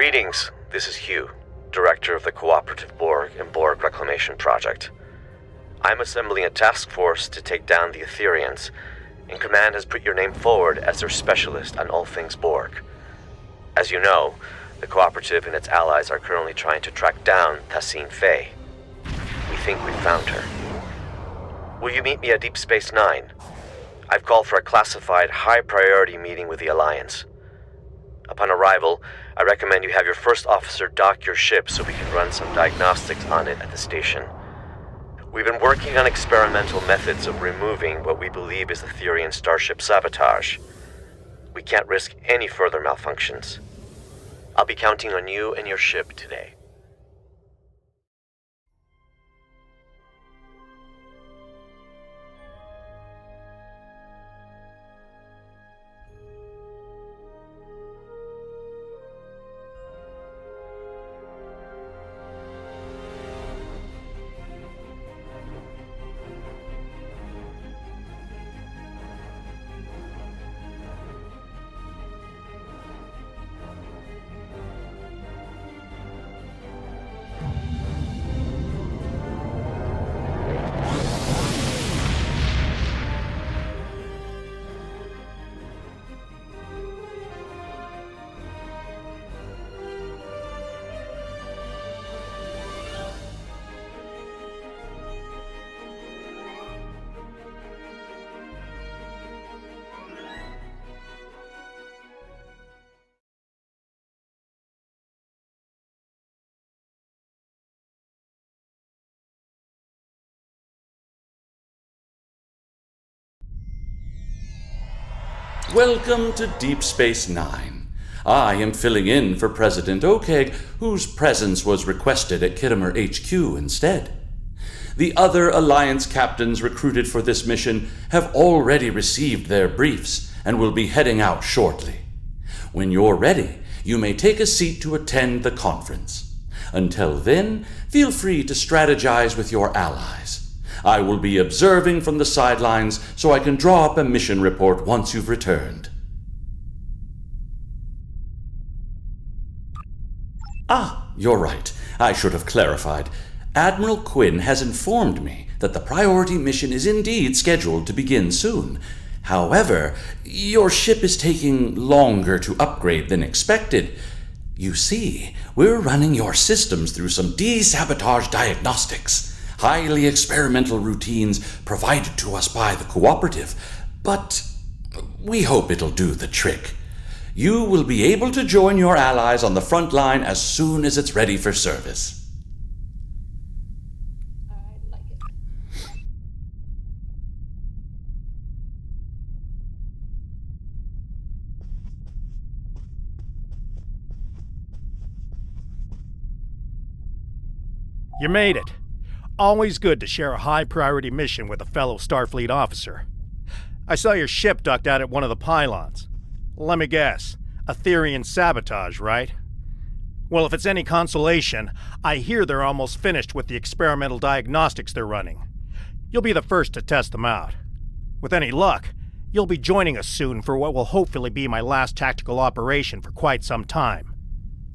Greetings, this is Hugh, Director of the Cooperative Borg and Borg Reclamation Project. I'm assembling a task force to take down the Etherians, and Command has put your name forward as their specialist on all things Borg. As you know, the Cooperative and its allies are currently trying to track down Tassine Faye. We think we've found her. Will you meet me at Deep Space Nine? I've called for a classified, high-priority meeting with the Alliance. Upon arrival, I recommend you have your first officer dock your ship so we can run some diagnostics on it at the station. We've been working on experimental methods of removing what we believe is Etherian starship sabotage. We can't risk any further malfunctions. I'll be counting on you and your ship today. Welcome to Deep Space Nine. I am filling in for President Okeg, whose presence was requested at Kittimer HQ instead. The other Alliance captains recruited for this mission have already received their briefs and will be heading out shortly. When you're ready, you may take a seat to attend the conference. Until then, feel free to strategize with your allies. I will be observing from the sidelines so I can draw up a mission report once you've returned. You're right. I should have clarified. Admiral Quinn has informed me that the priority mission is indeed scheduled to begin soon. However, your ship is taking longer to upgrade than expected. You see, we're running your systems through some de-sabotage diagnostics. Highly experimental routines provided to us by the Cooperative, but we hope it'll do the trick. You will be able to join your allies on the front line as soon as it's ready for service. I like it. You made it. Always good to share a high-priority mission with a fellow Starfleet officer. I saw your ship docked out at one of the pylons. Let me guess, Etherian sabotage, right? Well, if it's any consolation, I hear they're almost finished with the experimental diagnostics they're running. You'll be the first to test them out. With any luck, you'll be joining us soon for what will hopefully be my last tactical operation for quite some time.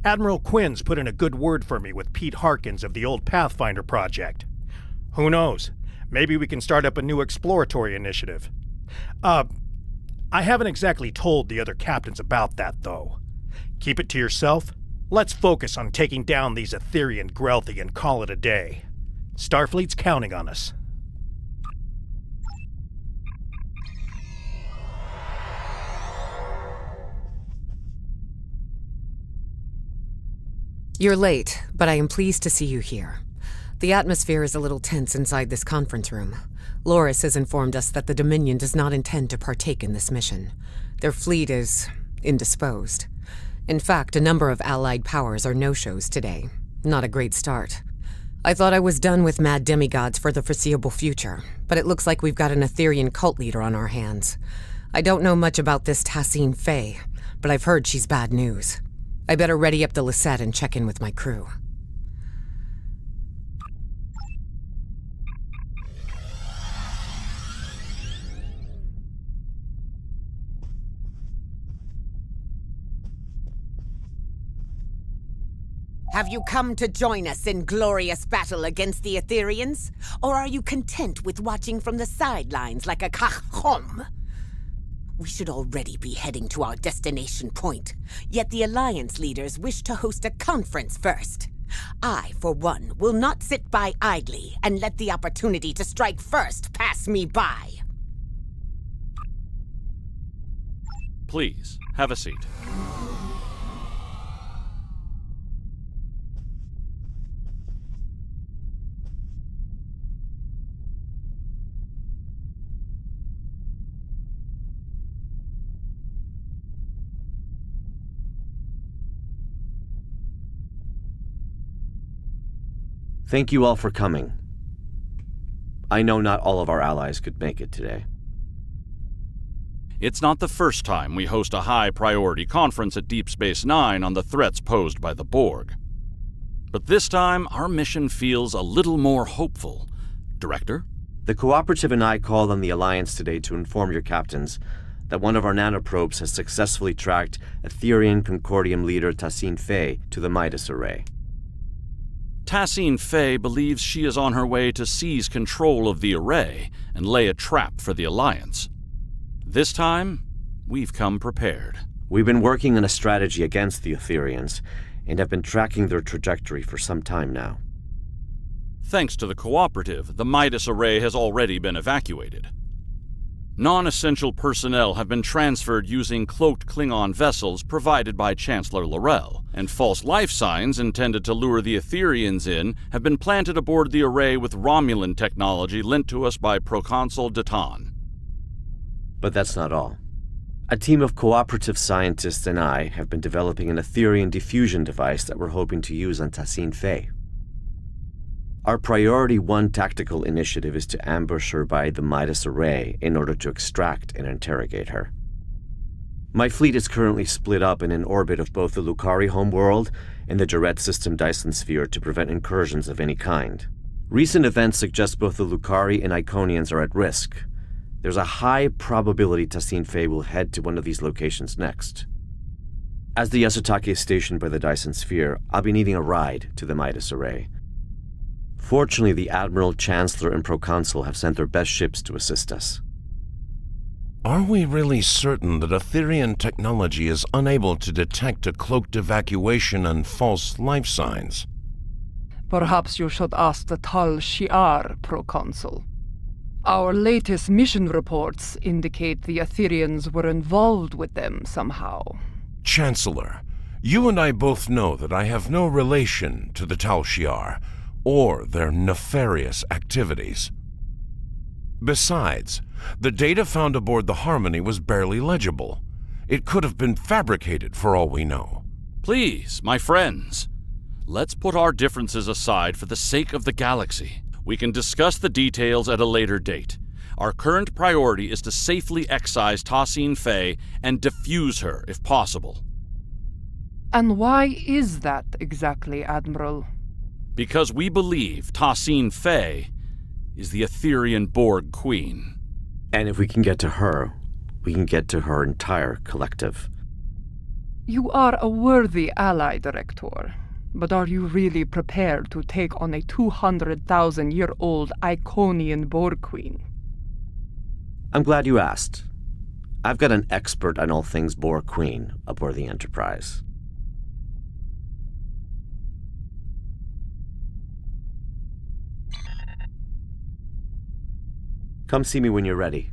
Admiral Quinn's put in a good word for me with Pete Harkins of the old Pathfinder project. Who knows? Maybe we can start up a new exploratory initiative. I haven't exactly told the other captains about that, though. Keep it to yourself. Let's focus on taking down these Etherian Grelthi and call it a day. Starfleet's counting on us. You're late, but I am pleased to see you here. The atmosphere is a little tense inside this conference room. Loris has informed us that the Dominion does not intend to partake in this mission. Their fleet is indisposed. In fact, a number of allied powers are no-shows today. Not a great start. I thought I was done with mad demigods for the foreseeable future, but it looks like we've got an Etherian cult leader on our hands. I don't know much about this Tassine Faye, but I've heard she's bad news. I better ready up the Lisette and check in with my crew. Have you come to join us in glorious battle against the Etherians? Or are you content with watching from the sidelines like a kachom? We should already be heading to our destination point, yet the Alliance leaders wish to host a conference first. I, for one, will not sit by idly and let the opportunity to strike first pass me by. Please, have a seat. Thank you all for coming. I know not all of our allies could make it today. It's not the first time we host a high-priority conference at Deep Space Nine on the threats posed by the Borg. But this time, our mission feels a little more hopeful. Director? The Cooperative and I called on the Alliance today to inform your captains that one of our nanoprobes has successfully tracked Etherian Concordium leader Tassine Fey to the Midas array. Tassine Fey believes she is on her way to seize control of the array and lay a trap for the Alliance. This time, we've come prepared. We've been working on a strategy against the Etherians and have been tracking their trajectory for some time now. Thanks to the Cooperative, the Midas array has already been evacuated. Non-essential personnel have been transferred using cloaked Klingon vessels provided by Chancellor L'Rell, and false life signs intended to lure the Etherians in have been planted aboard the array with Romulan technology lent to us by Proconsul Datan. But that's not all. A team of cooperative scientists and I have been developing an Etherian diffusion device that we're hoping to use on Tassine Fey. Our Priority 1 tactical initiative is to ambush her by the Midas array in order to extract and interrogate her. My fleet is currently split up in an orbit of both the Lucari homeworld and the Jaret system Dyson sphere to prevent incursions of any kind. Recent events suggest both the Lucari and Iconians are at risk. There's a high probability Tassine Fey will head to one of these locations next. As the Yasutake is stationed by the Dyson sphere, I'll be needing a ride to the Midas array. Fortunately, the Admiral, Chancellor, and Proconsul have sent their best ships to assist us. Are we really certain that Etherian technology is unable to detect a cloaked evacuation and false life signs? Perhaps you should ask the Tal Shiar, Proconsul. Our latest mission reports indicate the Etherians were involved with them somehow. Chancellor, you and I both know that I have no relation to the Tal Shiar or their nefarious activities. Besides, the data found aboard the Harmony was barely legible. It could have been fabricated for all we know. Please, my friends, let's put our differences aside for the sake of the galaxy. We can discuss the details at a later date. Our current priority is to safely excise Tassine Fey and defuse her if possible. And why is that exactly, Admiral? Because we believe Tassine Fey is the Etherian Borg Queen. And if we can get to her, we can get to her entire collective. You are a worthy ally, Director. But are you really prepared to take on a 200,000-year-old Iconian Borg Queen? I'm glad you asked. I've got an expert on all things Borg Queen aboard the Enterprise. Come see me when you're ready.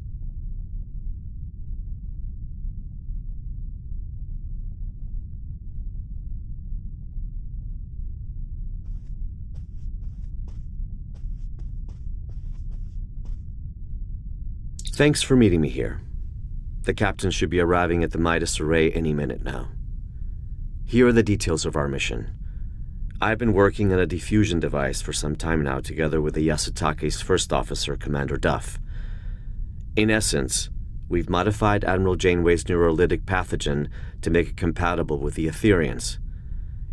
Thanks for meeting me here. The captain should be arriving at the Midas array any minute now. Here are the details of our mission. I've been working on a diffusion device for some time now together with the Yasutake's first officer, Commander Duff. In essence, we've modified Admiral Janeway's neurolytic pathogen to make it compatible with the Etherians.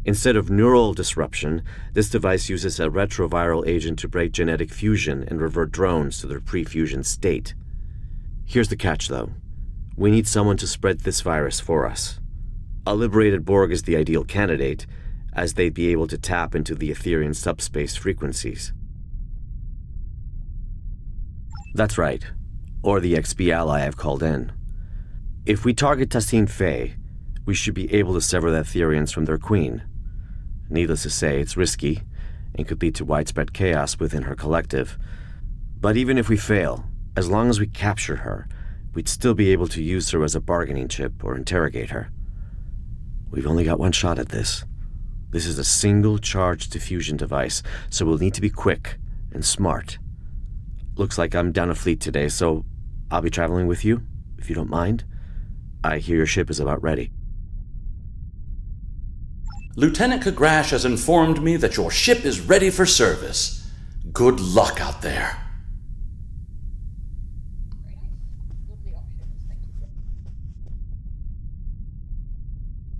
Instead of neural disruption, this device uses a retroviral agent to break genetic fusion and revert drones to their pre-fusion state. Here's the catch, though. We need someone to spread this virus for us. A liberated Borg is the ideal candidate, as they'd be able to tap into the Etherian subspace frequencies. That's right, or the XB ally I've called in. If we target Tassine Faye, we should be able to sever the Etherians from their queen. Needless to say, it's risky, and could lead to widespread chaos within her collective. But even if we fail, as long as we capture her, we'd still be able to use her as a bargaining chip or interrogate her. We've only got one shot at this. This is a single-charge diffusion device, so we'll need to be quick and smart. Looks like I'm down a fleet today, so I'll be traveling with you, if you don't mind. I hear your ship is about ready. Lieutenant Kagrash has informed me that your ship is ready for service. Good luck out there.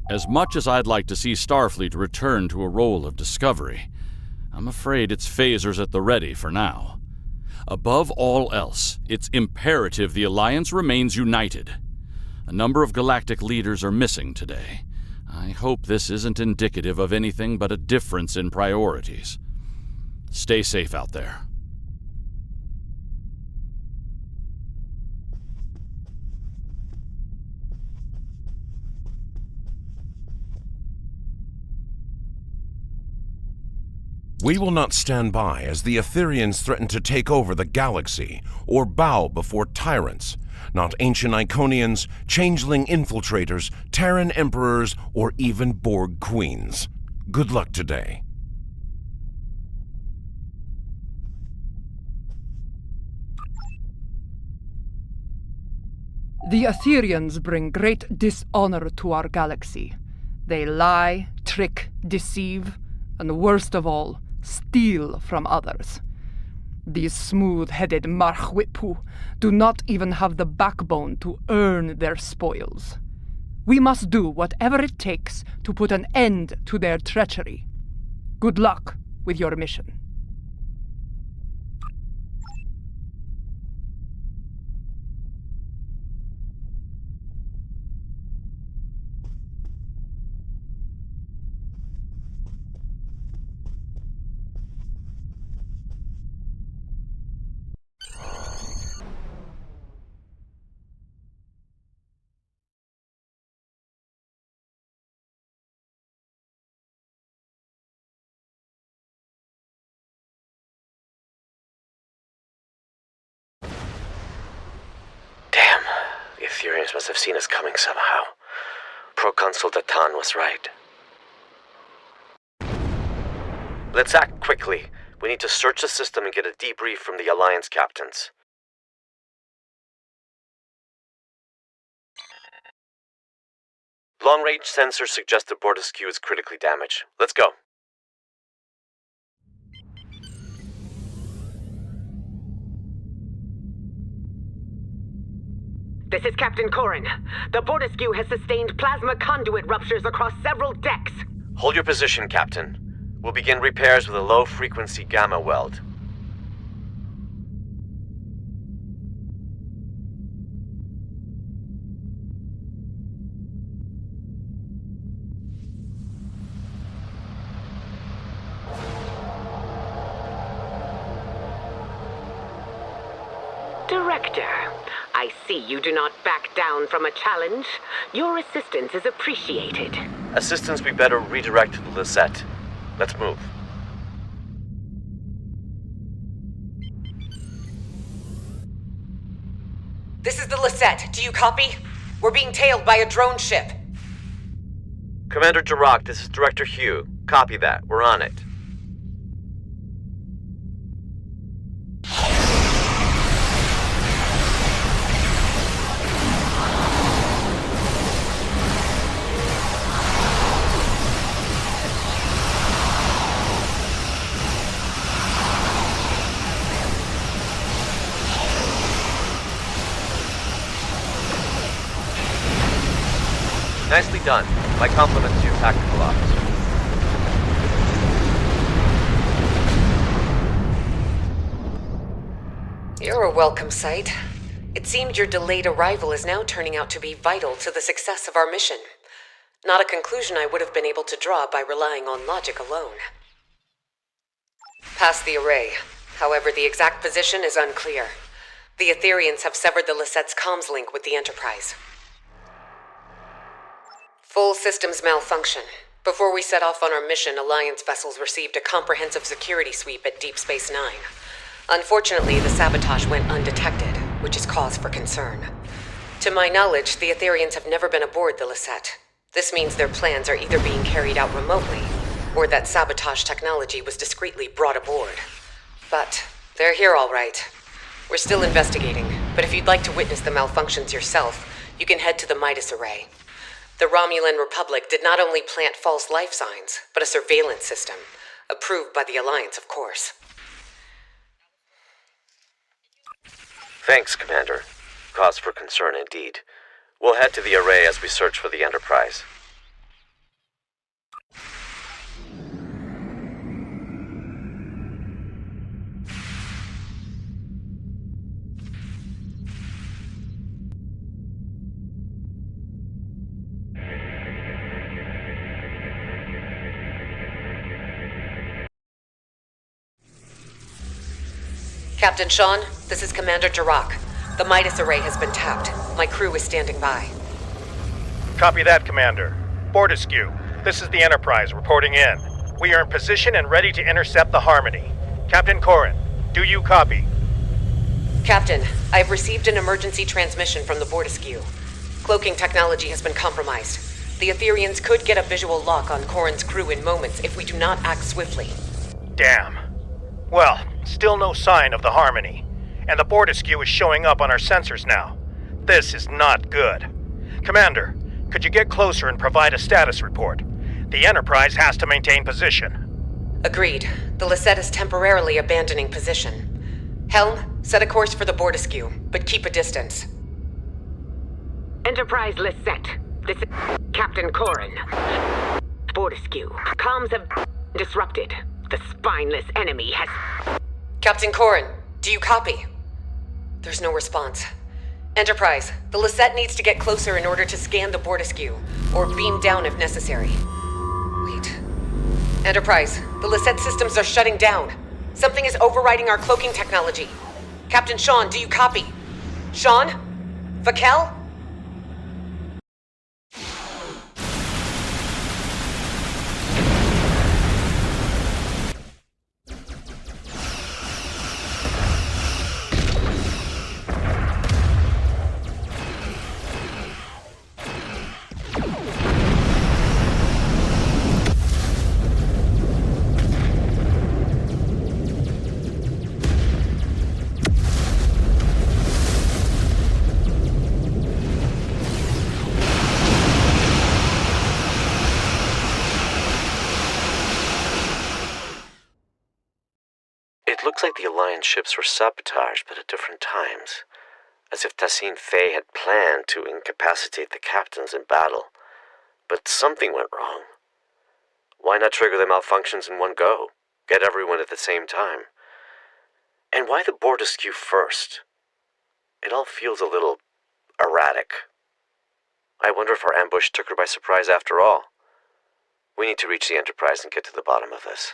As much as I'd like to see Starfleet return to a role of discovery, I'm afraid its phasers at the ready for now. Above all else, it's imperative the Alliance remains united. A number of galactic leaders are missing today. I hope this isn't indicative of anything but a difference in priorities. Stay safe out there. We will not stand by as the Etherians threaten to take over the galaxy or bow before tyrants, not ancient Iconians, changeling infiltrators, Terran emperors, or even Borg queens. Good luck today. The Etherians bring great dishonor to our galaxy. They lie, trick, deceive, and worst of all, steal from others. These smooth-headed Marchwipu do not even have the backbone to earn their spoils. We must do whatever it takes to put an end to their treachery. Good luck with your mission. The Etherians must have seen us coming somehow. Proconsul Datan was right. Let's act quickly. We need to search the system and get a debrief from the Alliance captains. Long-range sensors suggest that Bortasqu is critically damaged. Let's go. This is Captain Corrin. The Bortasqu has sustained plasma conduit ruptures across several decks. Hold your position, Captain. We'll begin repairs with a low-frequency gamma weld. Director, I see you do not back down from a challenge. Your assistance is appreciated. Assistance we better redirect to the Lisette. Let's move. This is the Lisette. Do you copy? We're being tailed by a drone ship. Commander Dirac, this is Director Hugh. Copy that. We're on it. Nicely done. My compliments to your tactical officer. You're a welcome sight. It seemed your delayed arrival is now turning out to be vital to the success of our mission. Not a conclusion I would have been able to draw by relying on logic alone. Past the array. However, the exact position is unclear. The Etherians have severed the Lisette's comms link with the Enterprise. Full systems malfunction. Before we set off on our mission, Alliance vessels received a comprehensive security sweep at Deep Space Nine. Unfortunately, the sabotage went undetected, which is cause for concern. To my knowledge, the Etherians have never been aboard the Lisette. This means their plans are either being carried out remotely, or that sabotage technology was discreetly brought aboard. But they're here all right. We're still investigating, but if you'd like to witness the malfunctions yourself, you can head to the Midas array. The Romulan Republic did not only plant false life signs, but a surveillance system, approved by the Alliance, of course. Thanks, Commander. Cause for concern indeed. We'll head to the array as we search for the Enterprise. Captain Sean, this is Commander Jirok. The Midas array has been tapped. My crew is standing by. Copy that, Commander. Bortasqu, this is the Enterprise reporting in. We are in position and ready to intercept the Harmony. Captain Corrin, do you copy? Captain, I have received an emergency transmission from the Bortasqu. Cloaking technology has been compromised. The Etherians could get a visual lock on Corrin's crew in moments if we do not act swiftly. Damn. Well, still no sign of the Harmony. And the Bortasqu is showing up on our sensors now. This is not good. Commander, could you get closer and provide a status report? The Enterprise has to maintain position. Agreed. The Lisette is temporarily abandoning position. Helm, set a course for the Bortasqu, but keep a distance. Enterprise Lisette. This is Captain Corrin. Bortasqu. Comms have disrupted. The spineless enemy has... Captain Corrin, do you copy? There's no response. Enterprise, the Lisette needs to get closer in order to scan the Bortasqu, or beam down if necessary. Wait. Enterprise, the Lisette systems are shutting down. Something is overriding our cloaking technology. Captain Sean, do you copy? Sean? Vakel? It looks like the Alliance ships were sabotaged, but at different times. As if Tassine Faye had planned to incapacitate the captains in battle. But something went wrong. Why not trigger the malfunctions in one go? Get everyone at the same time. And why the Bortasqu first? It all feels a little erratic. I wonder if our ambush took her by surprise after all. We need to reach the Enterprise and get to the bottom of this.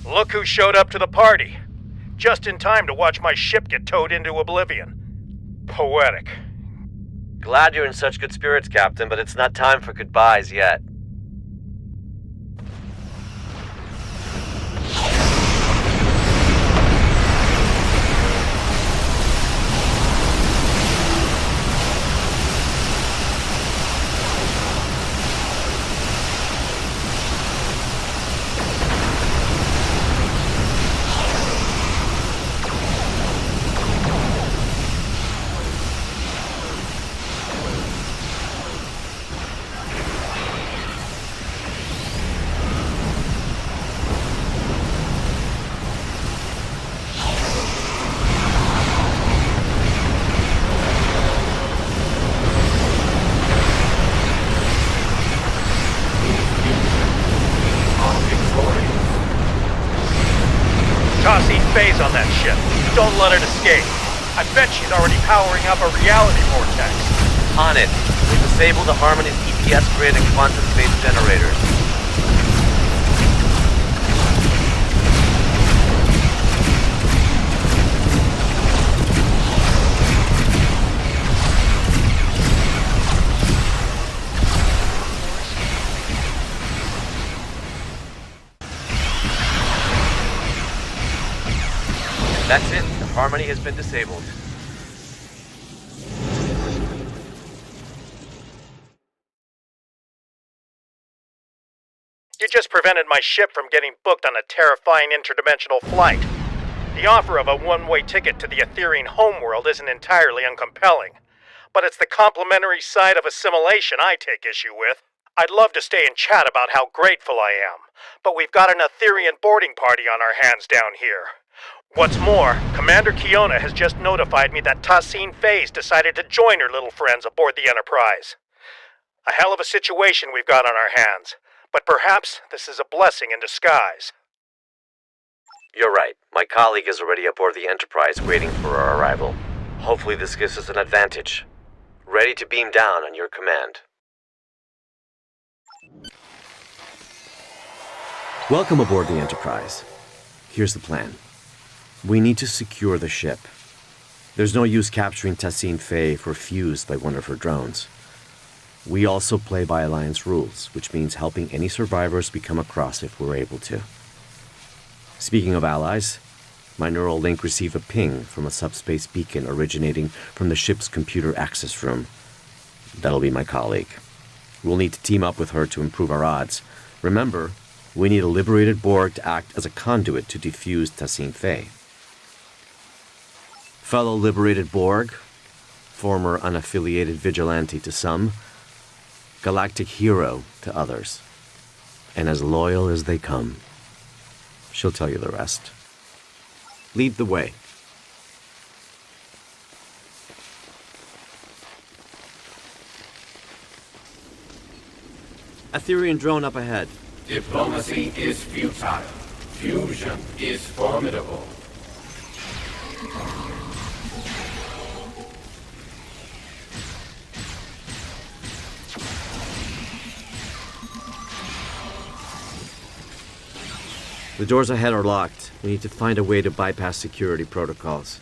Look who showed up to the party. Just in time to watch my ship get towed into oblivion. Poetic. Glad you're in such good spirits, Captain, but it's not time for goodbyes yet. ship. Don't let it escape. I bet she's already powering up a reality vortex. On it. We disable the Harmony's EPS grid and quantum space generators. That's it. The Harmony has been disabled. You just prevented my ship from getting booked on a terrifying interdimensional flight. The offer of a one-way ticket to the Etherean homeworld isn't entirely uncompelling, but it's the complimentary side of assimilation I take issue with. I'd love to stay and chat about how grateful I am, but we've got an Etherean boarding party on our hands down here. What's more, Commander Kiona has just notified me that Tassine Faye's decided to join her little friends aboard the Enterprise. A hell of a situation we've got on our hands, but perhaps this is a blessing in disguise. You're right. My colleague is already aboard the Enterprise waiting for our arrival. Hopefully this gives us an advantage. Ready to beam down on your command. Welcome aboard the Enterprise. Here's the plan. We need to secure the ship. There's no use capturing Tassine Faye if we're fused by one of her drones. We also play by Alliance rules, which means helping any survivors we come across if we're able to. Speaking of allies, my neural link received a ping from a subspace beacon originating from the ship's computer access room. That'll be my colleague. We'll need to team up with her to improve our odds. Remember, we need a liberated Borg to act as a conduit to defuse Tassine Faye. Fellow liberated Borg, former unaffiliated vigilante to some, galactic hero to others, and as loyal as they come. She'll tell you the rest. Lead the way. Etherean drone up ahead. Diplomacy is futile. Fusion is formidable. The doors ahead are locked. We need to find a way to bypass security protocols.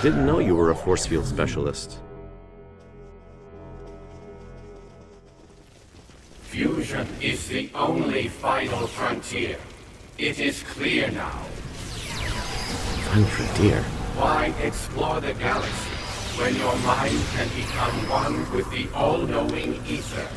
Didn't know you were a force field specialist. Fusion is the only final frontier. It is clear now. Final frontier? Why explore the galaxy when your mind can become one with the all-knowing ether?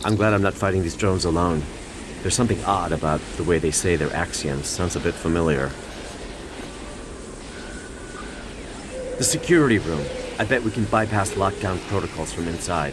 I'm glad I'm not fighting these drones alone. There's something odd about the way they say their axioms. Sounds a bit familiar. The security room. I bet we can bypass lockdown protocols from inside.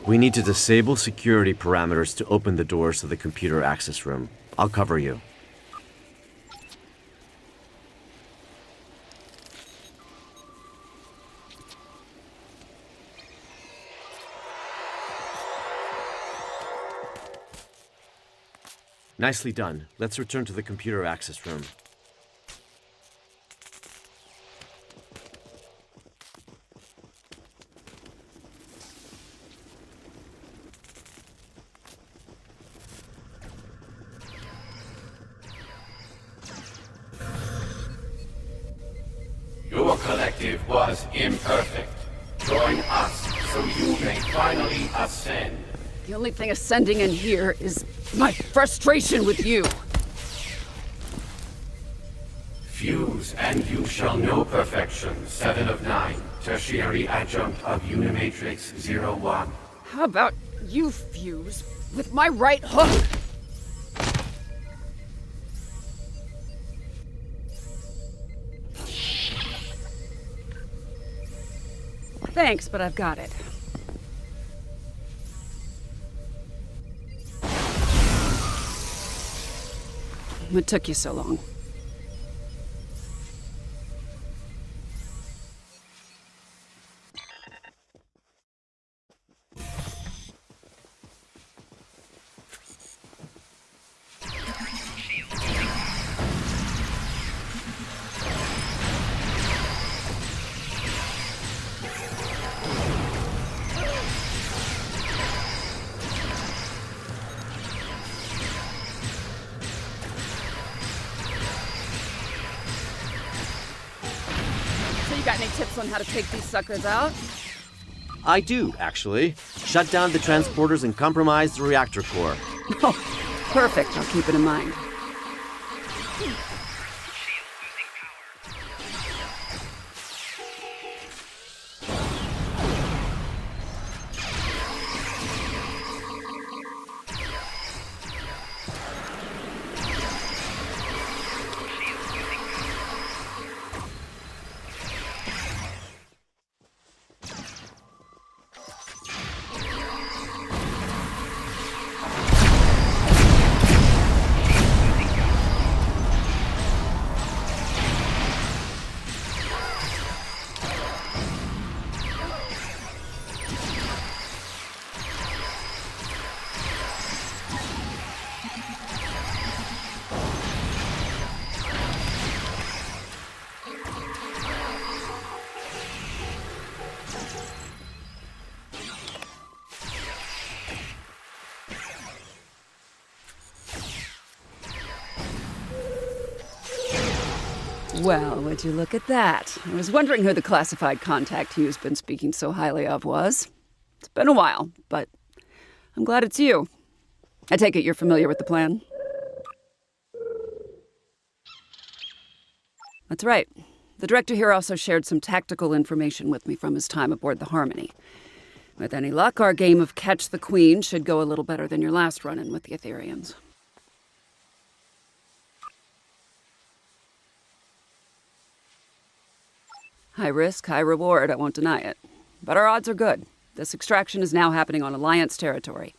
We need to disable security parameters to open the doors to the computer access room. I'll cover you. Nicely done. Let's return to the computer access room. Your collective was imperfect. Join us so you may finally ascend. The only thing ascending in here is my frustration with you. Fuse and you shall know perfection. 7 of 9. Tertiary adjunct of Unimatrix 01. How about you fuse with my right hook? Thanks, but I've got it. What took you so long? Got any tips on how to take these suckers out? I do, actually. Shut down the transporters and compromise the reactor core. Oh, perfect. I'll keep it in mind. Well, would you look at that? I was wondering who the classified contact Hugh's been speaking so highly of was. It's been a while, but I'm glad it's you. I take it you're familiar with the plan? That's right. The director here also shared some tactical information with me from his time aboard the Harmony. With any luck, our game of Catch the Queen should go a little better than your last run-in with the Etherians. High risk, high reward, I won't deny it. But our odds are good. This extraction is now happening on Alliance territory,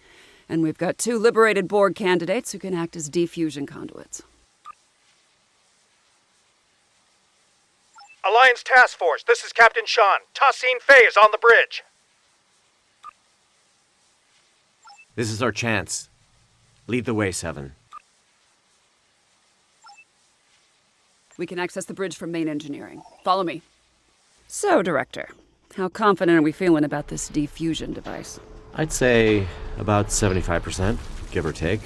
and we've got 2 liberated Borg candidates who can act as defusion conduits. Alliance Task Force, this is Captain Sean. Tassine Fey is on the bridge. This is our chance. Lead the way, 7. We can access the bridge from main engineering. Follow me. So, Director, how confident are we feeling about this defusion device? I'd say about 75%, give or take.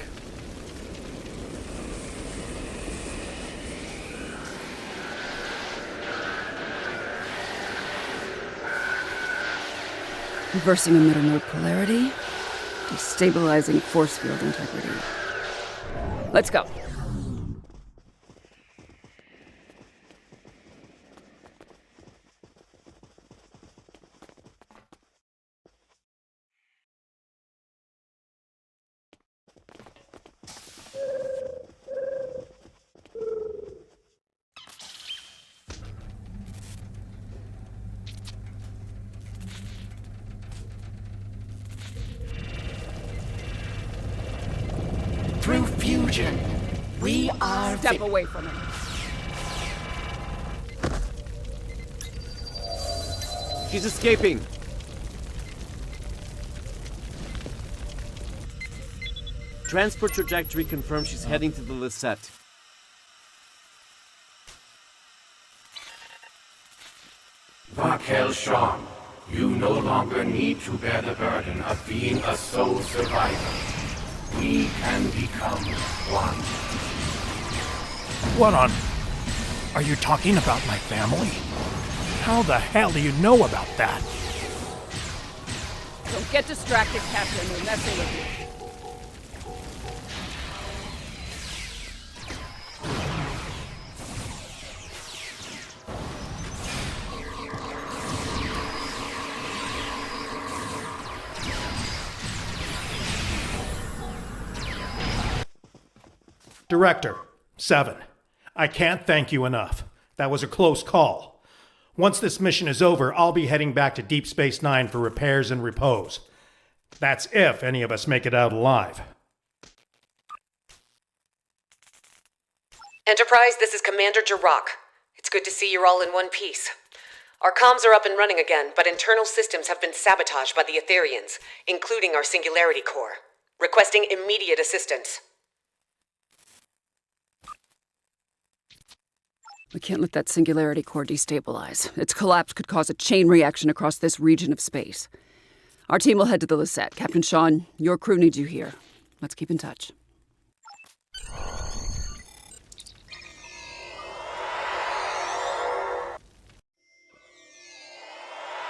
Reversing emitter node polarity, destabilizing force field integrity. Let's go. Through fusion, we are... Step away from him. She's escaping. transport trajectory confirms she's heading to the Lisette. Vakel Sean, you no longer need to bear the burden of being a sole survivor. We can become one. What on... Are you talking about my family? How the hell do you know about that? Don't get distracted, Captain. We're messing with you. Director, 7. I can't thank you enough. That was a close call. Once this mission is over, I'll be heading back to Deep Space Nine for repairs and repose. That's if any of us make it out alive. Enterprise, this is Commander Jirok. It's good to see you're all in one piece. Our comms are up and running again, but internal systems have been sabotaged by the Etherians, including our Singularity Core. Requesting immediate assistance. We can't let that Singularity Core destabilize. Its collapse could cause a chain reaction across this region of space. Our team will head to the Lisette. Captain Sean, your crew needs you here. Let's keep in touch.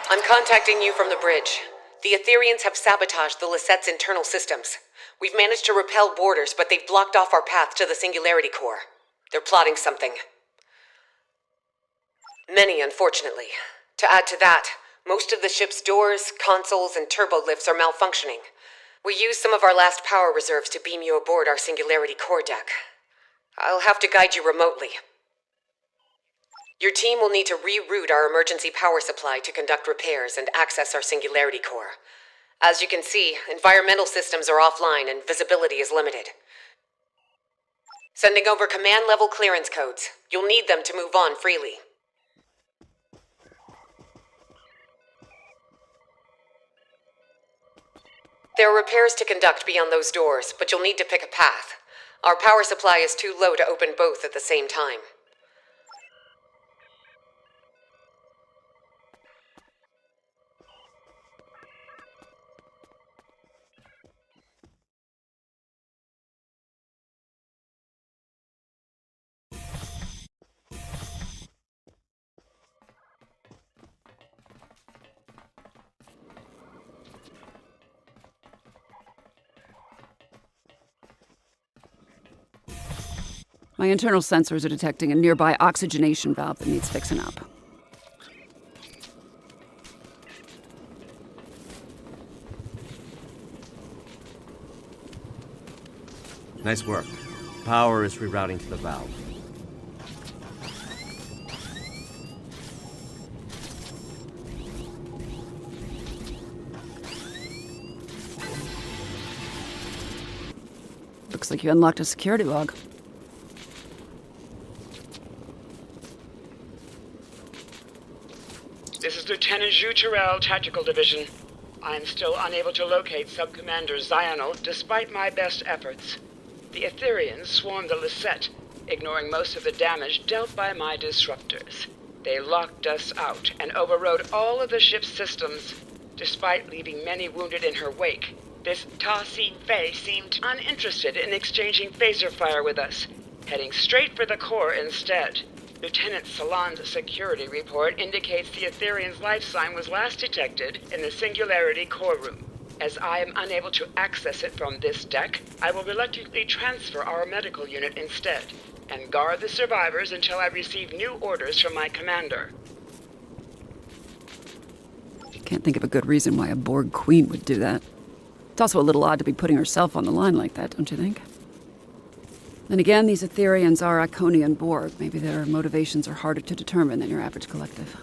I'm contacting you from the bridge. The Etherians have sabotaged the Lisette's internal systems. We've managed to repel boarders, but they've blocked off our path to the Singularity Core. They're plotting something. Many, unfortunately. To add to that, most of the ship's doors, consoles, and turbo lifts are malfunctioning. We used some of our last power reserves to beam you aboard our Singularity Core deck. I'll have to guide you remotely. Your team will need to reroute our emergency power supply to conduct repairs and access our Singularity Core. As you can see, environmental systems are offline and visibility is limited. Sending over command-level clearance codes. You'll need them to move on freely. There are repairs to conduct beyond those doors, but you'll need to pick a path. Our power supply is too low to open both at the same time. My internal sensors are detecting a nearby oxygenation valve that needs fixing up. Nice work. Power is rerouting to the valve. Looks like you unlocked a security log. This is Lieutenant Hugh, Tactical Division. I am still unable to locate Sub-Commander Zionel despite my best efforts. The Etherians swarmed the Lisette, ignoring most of the damage dealt by my disruptors. They locked us out and overrode all of the ship's systems, despite leaving many wounded in her wake. This Tassine Faye seemed uninterested in exchanging phaser fire with us, heading straight for the core instead. Lieutenant Salon's security report indicates the Etherian's life sign was last detected in the Singularity Core room. As I am unable to access it from this deck, I will reluctantly transfer our medical unit instead, and guard the survivors until I receive new orders from my commander. Can't think of a good reason why a Borg queen would do that. It's also a little odd to be putting herself on the line like that, don't you think? Then again, these Etherians are Iconian Borg. Maybe their motivations are harder to determine than your average collective.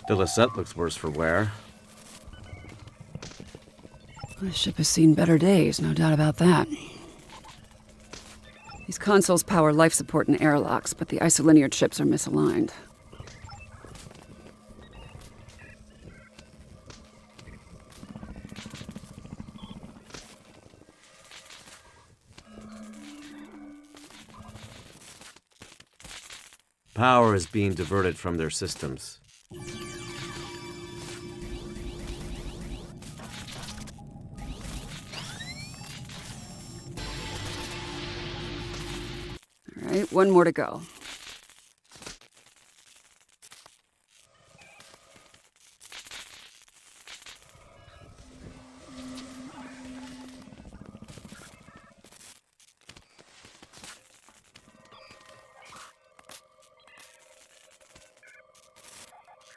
The Lisette looks worse for wear. The ship has seen better days, no doubt about that. These consoles power life support and airlocks, but the isolinear chips are misaligned. Power is being diverted from their systems. All right, one more to go.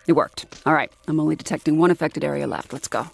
It worked. All right, I'm only detecting one affected area left. Let's go.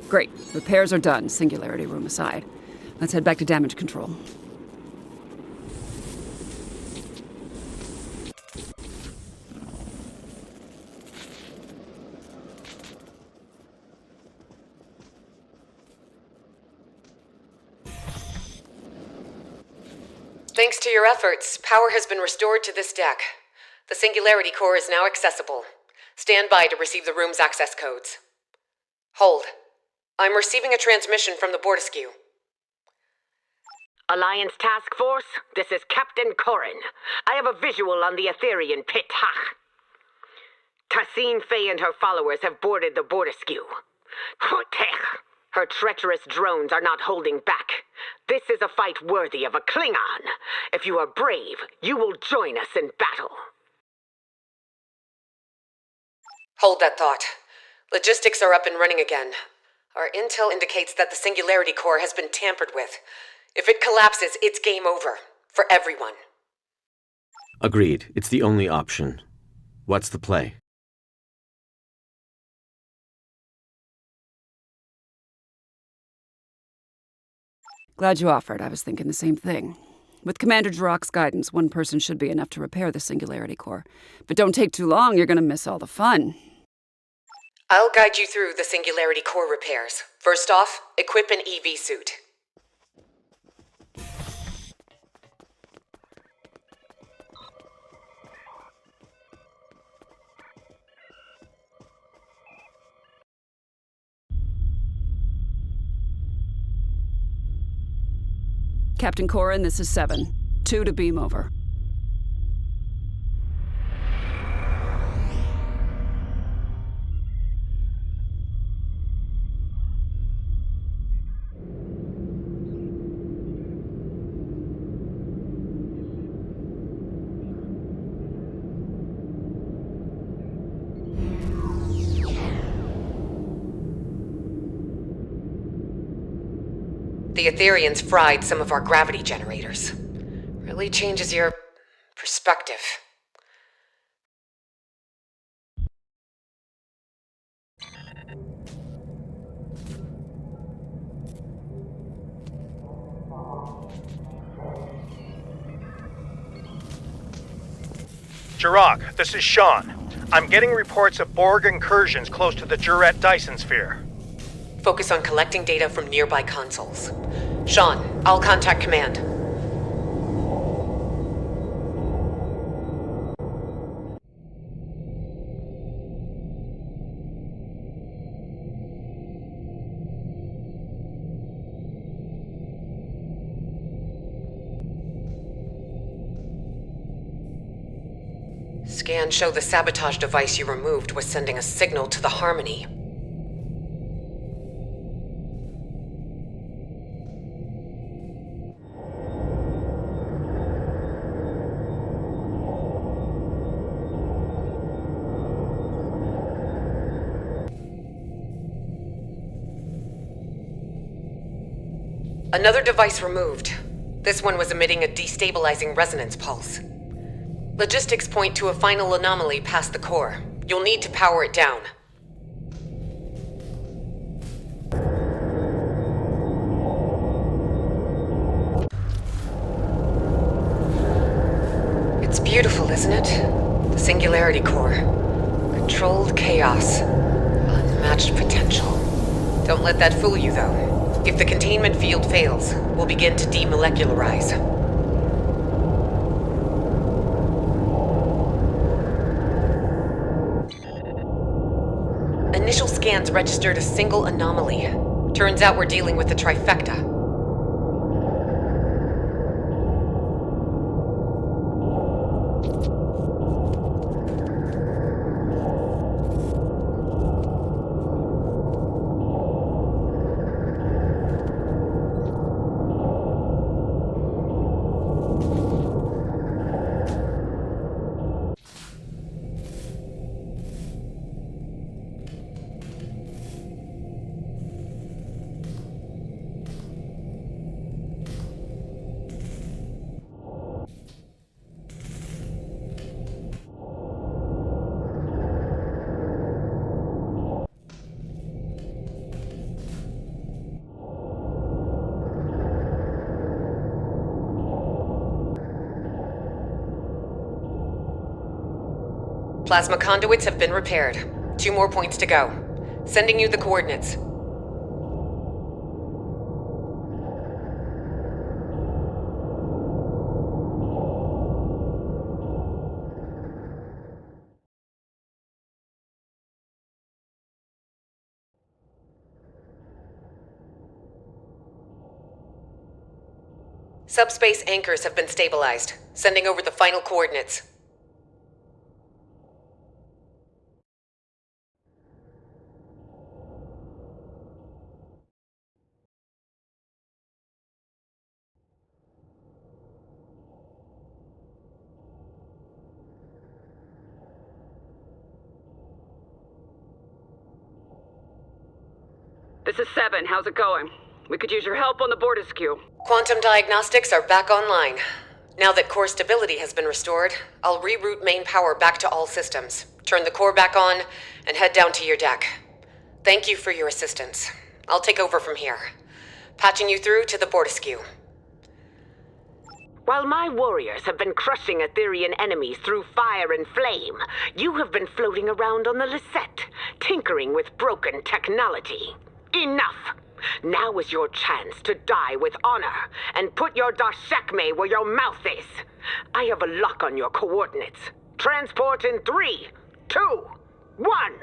Great. Repairs are done, singularity room aside. Let's head back to damage control. Thanks to your efforts, power has been restored to this deck. The Singularity Core is now accessible. Stand by to receive the room's access codes. Hold. I'm receiving a transmission from the Bortasqu. Alliance Task Force, this is Captain Corrin. I have a visual on the Etherian pit. Tassine Fey and her followers have boarded the Bortasqu. Her treacherous drones are not holding back. This is a fight worthy of a Klingon. If you are brave, you will join us in battle. Hold that thought. Logistics are up and running again. Our intel indicates that the Singularity Core has been tampered with. If it collapses, it's game over. For everyone. Agreed. It's the only option. What's the play? Glad you offered. I was thinking the same thing. With Commander Jirok's guidance, one person should be enough to repair the Singularity Core. But don't take too long, you're gonna miss all the fun. I'll guide you through the Singularity Core repairs. First off, equip an EV suit. Captain Corrin, this is 7. 2 to beam over. The Etherians fried some of our gravity generators. Really changes your perspective. Jirok, this is Sean. I'm getting reports of Borg incursions close to the Juret Dyson sphere. Focus on collecting data from nearby consoles. Sean, I'll contact command. Scans show the sabotage device you removed was sending a signal to the Harmony. Another device removed. This one was emitting a destabilizing resonance pulse. Logistics point to a final anomaly past the core. You'll need to power it down. It's beautiful, isn't it? The Singularity Core. Controlled chaos. Unmatched potential. Don't let that fool you, though. If the containment field fails, we'll begin to demolecularize. Initial scans registered a single anomaly. Turns out we're dealing with the trifecta. Plasma conduits have been repaired. 2 more points to go. Sending you the coordinates. Subspace anchors have been stabilized. Sending over the final coordinates. This is 7. How's it going? We could use your help on the Bortasqu. Quantum diagnostics are back online. Now that core stability has been restored, I'll reroute main power back to all systems, turn the core back on, and head down to your deck. Thank you for your assistance. I'll take over from here. Patching you through to the Bortasqu. While my warriors have been crushing Etherian enemies through fire and flame, you have been floating around on the Lisette, tinkering with broken technology. Enough! Now is your chance to die with honor, and put your Darshekme where your mouth is. I have a lock on your coordinates. Transport in 3, 2, 1!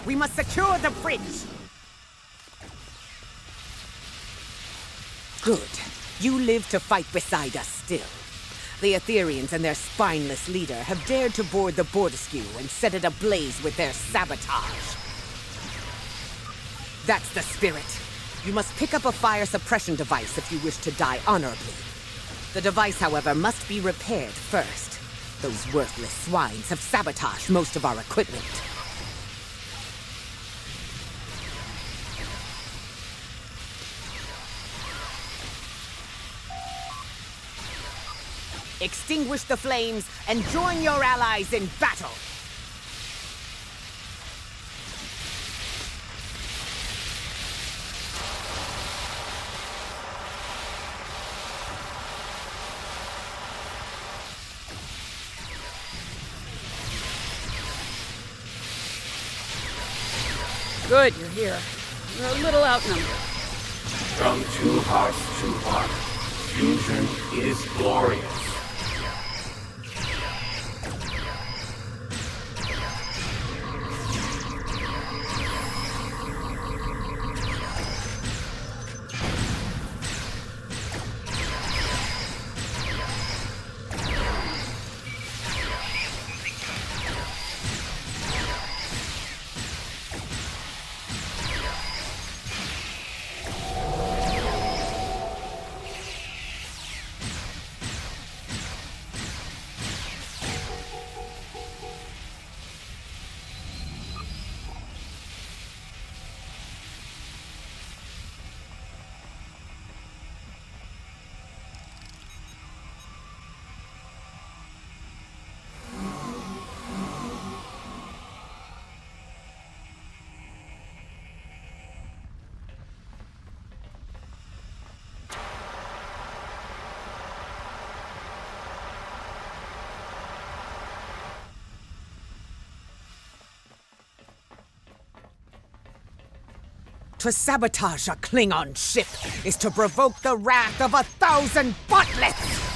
We must secure the bridge! Good. You live to fight beside us still. The Etherians and their spineless leader have dared to board the Bortasqu and set it ablaze with their sabotage. That's the spirit. You must pick up a fire suppression device if you wish to die honorably. The device, however, must be repaired first. Those worthless swines have sabotaged most of our equipment. Extinguish the flames and join your allies in battle! Good, you're here. We're a little outnumbered. From two hearts to one, fusion is glorious. To sabotage a Klingon ship is to provoke the wrath of 1,000 botlets!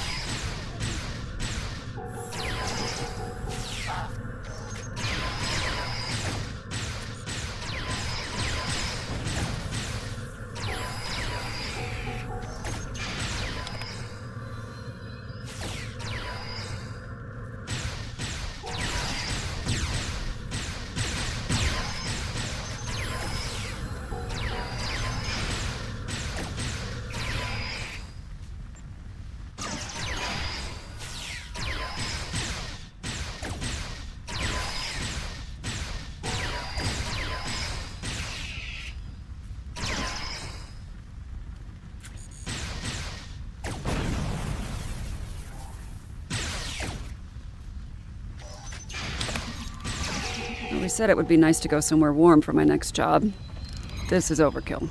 We said it would be nice to go somewhere warm for my next job. This is overkill.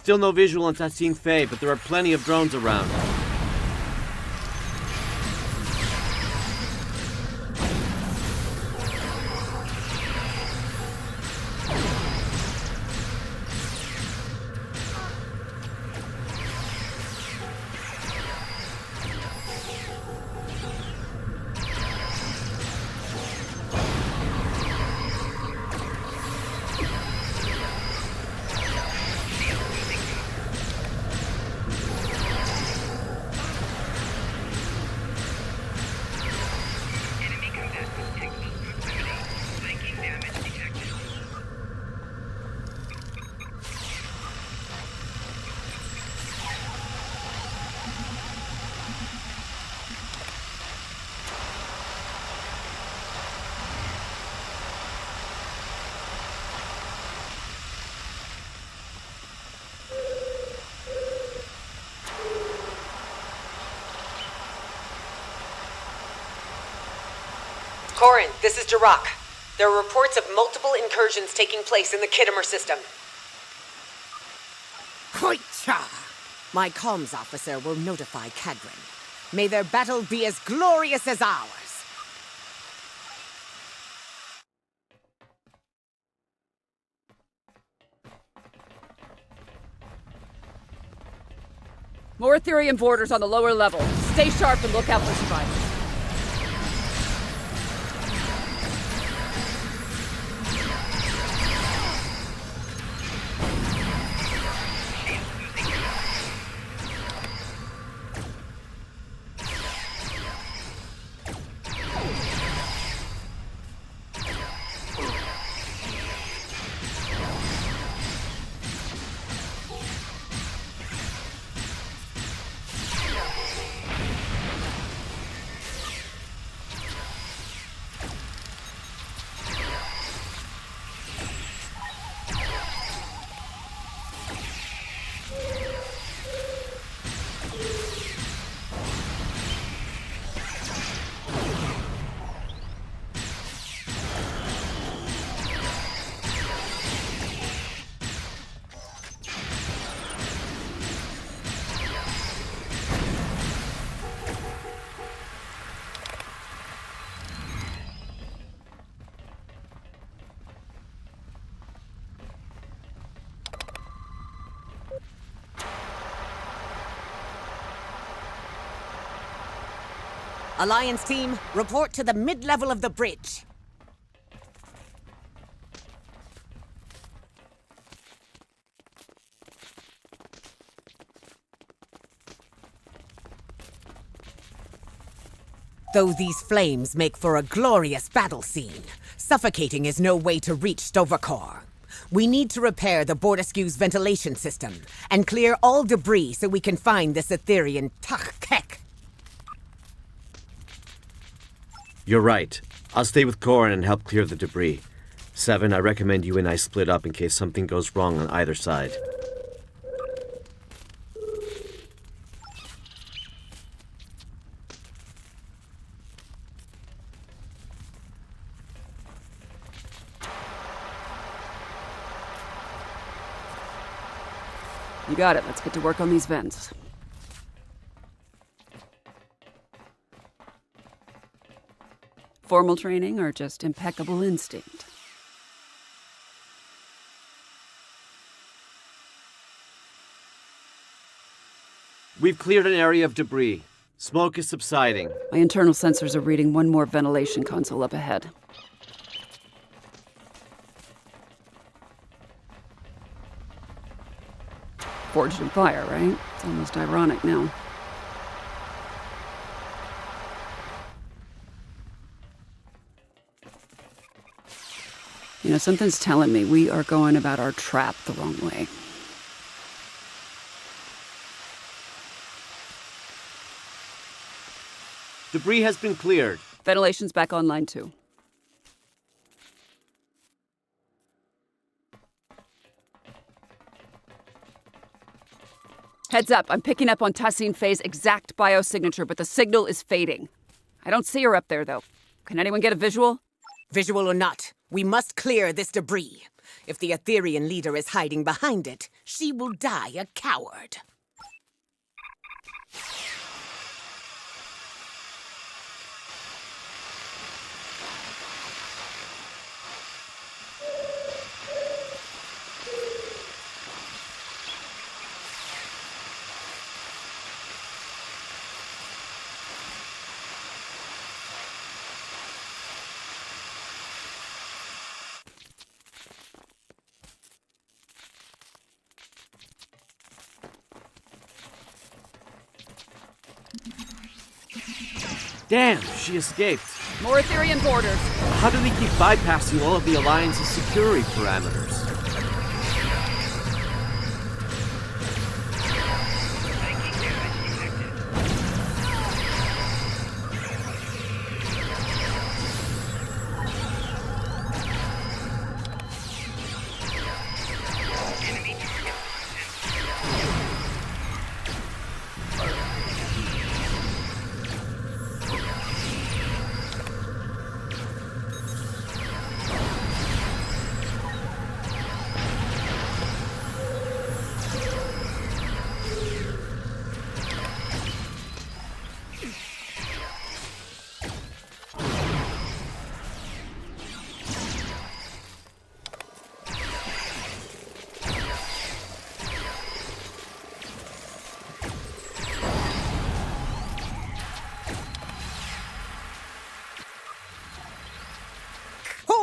Still no visual on Tassine Faye, but there are plenty of drones around. Corin, this is Jirak. There are reports of multiple incursions taking place in the Kittimer system. Koicha! My comms officer will notify Cadron. May their battle be as glorious as ours. More Ethereum boarders on the lower level. Stay sharp and look out for survivors. Alliance team, report to the mid-level of the bridge. Though these flames make for a glorious battle scene, suffocating is no way to reach Stovercore. We need to repair the Bortasqu's ventilation system and clear all debris so we can find this Etherean Tach-Kek. You're right. I'll stay with Corin and help clear the debris. 7, I recommend you and I split up in case something goes wrong on either side. You got it. Let's get to work on these vents. Formal training or just impeccable instinct? We've cleared an area of debris. Smoke is subsiding. My internal sensors are reading one more ventilation console up ahead. Forged in fire, right? It's almost ironic now. You know, something's telling me we are going about our trap the wrong way. Debris has been cleared. Ventilation's back online, too. Heads up, I'm picking up on Tassine Faye's exact biosignature, but the signal is fading. I don't see her up there, though. Can anyone get a visual? Visual or not, we must clear this debris. If the Etherean leader is hiding behind it, she will die a coward. Damn, she escaped. More Etherean boarders. How do we keep bypassing all of the Alliance's security parameters?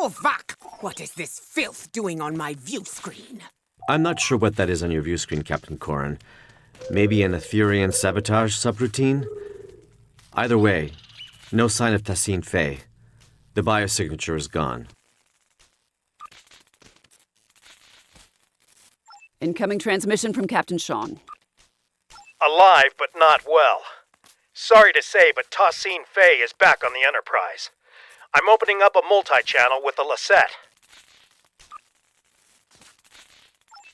fuck! What is this filth doing on my view screen? I'm not sure what that is on your view screen, Captain Corrin. Maybe an Etherian sabotage subroutine? Either way, no sign of Tassine Fey. The biosignature is gone. Incoming transmission from Captain Sean. Alive, but not well. Sorry to say, but Tassine Fey is back on the Enterprise. I'm opening up a multi-channel with the Lisette.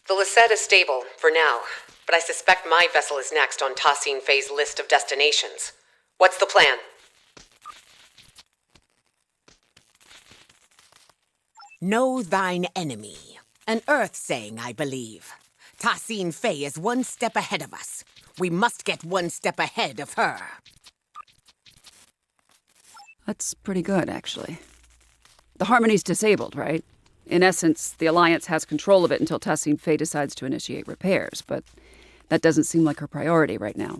The Lisette is stable, for now, but I suspect my vessel is next on Tassine Fey's list of destinations. What's the plan? Know thine enemy. An Earth saying, I believe. Tassine Fey is one step ahead of us. We must get one step ahead of her. That's pretty good, actually. The Harmony's disabled, right? In essence, the Alliance has control of it until Tassine Fey decides to initiate repairs, but that doesn't seem like her priority right now.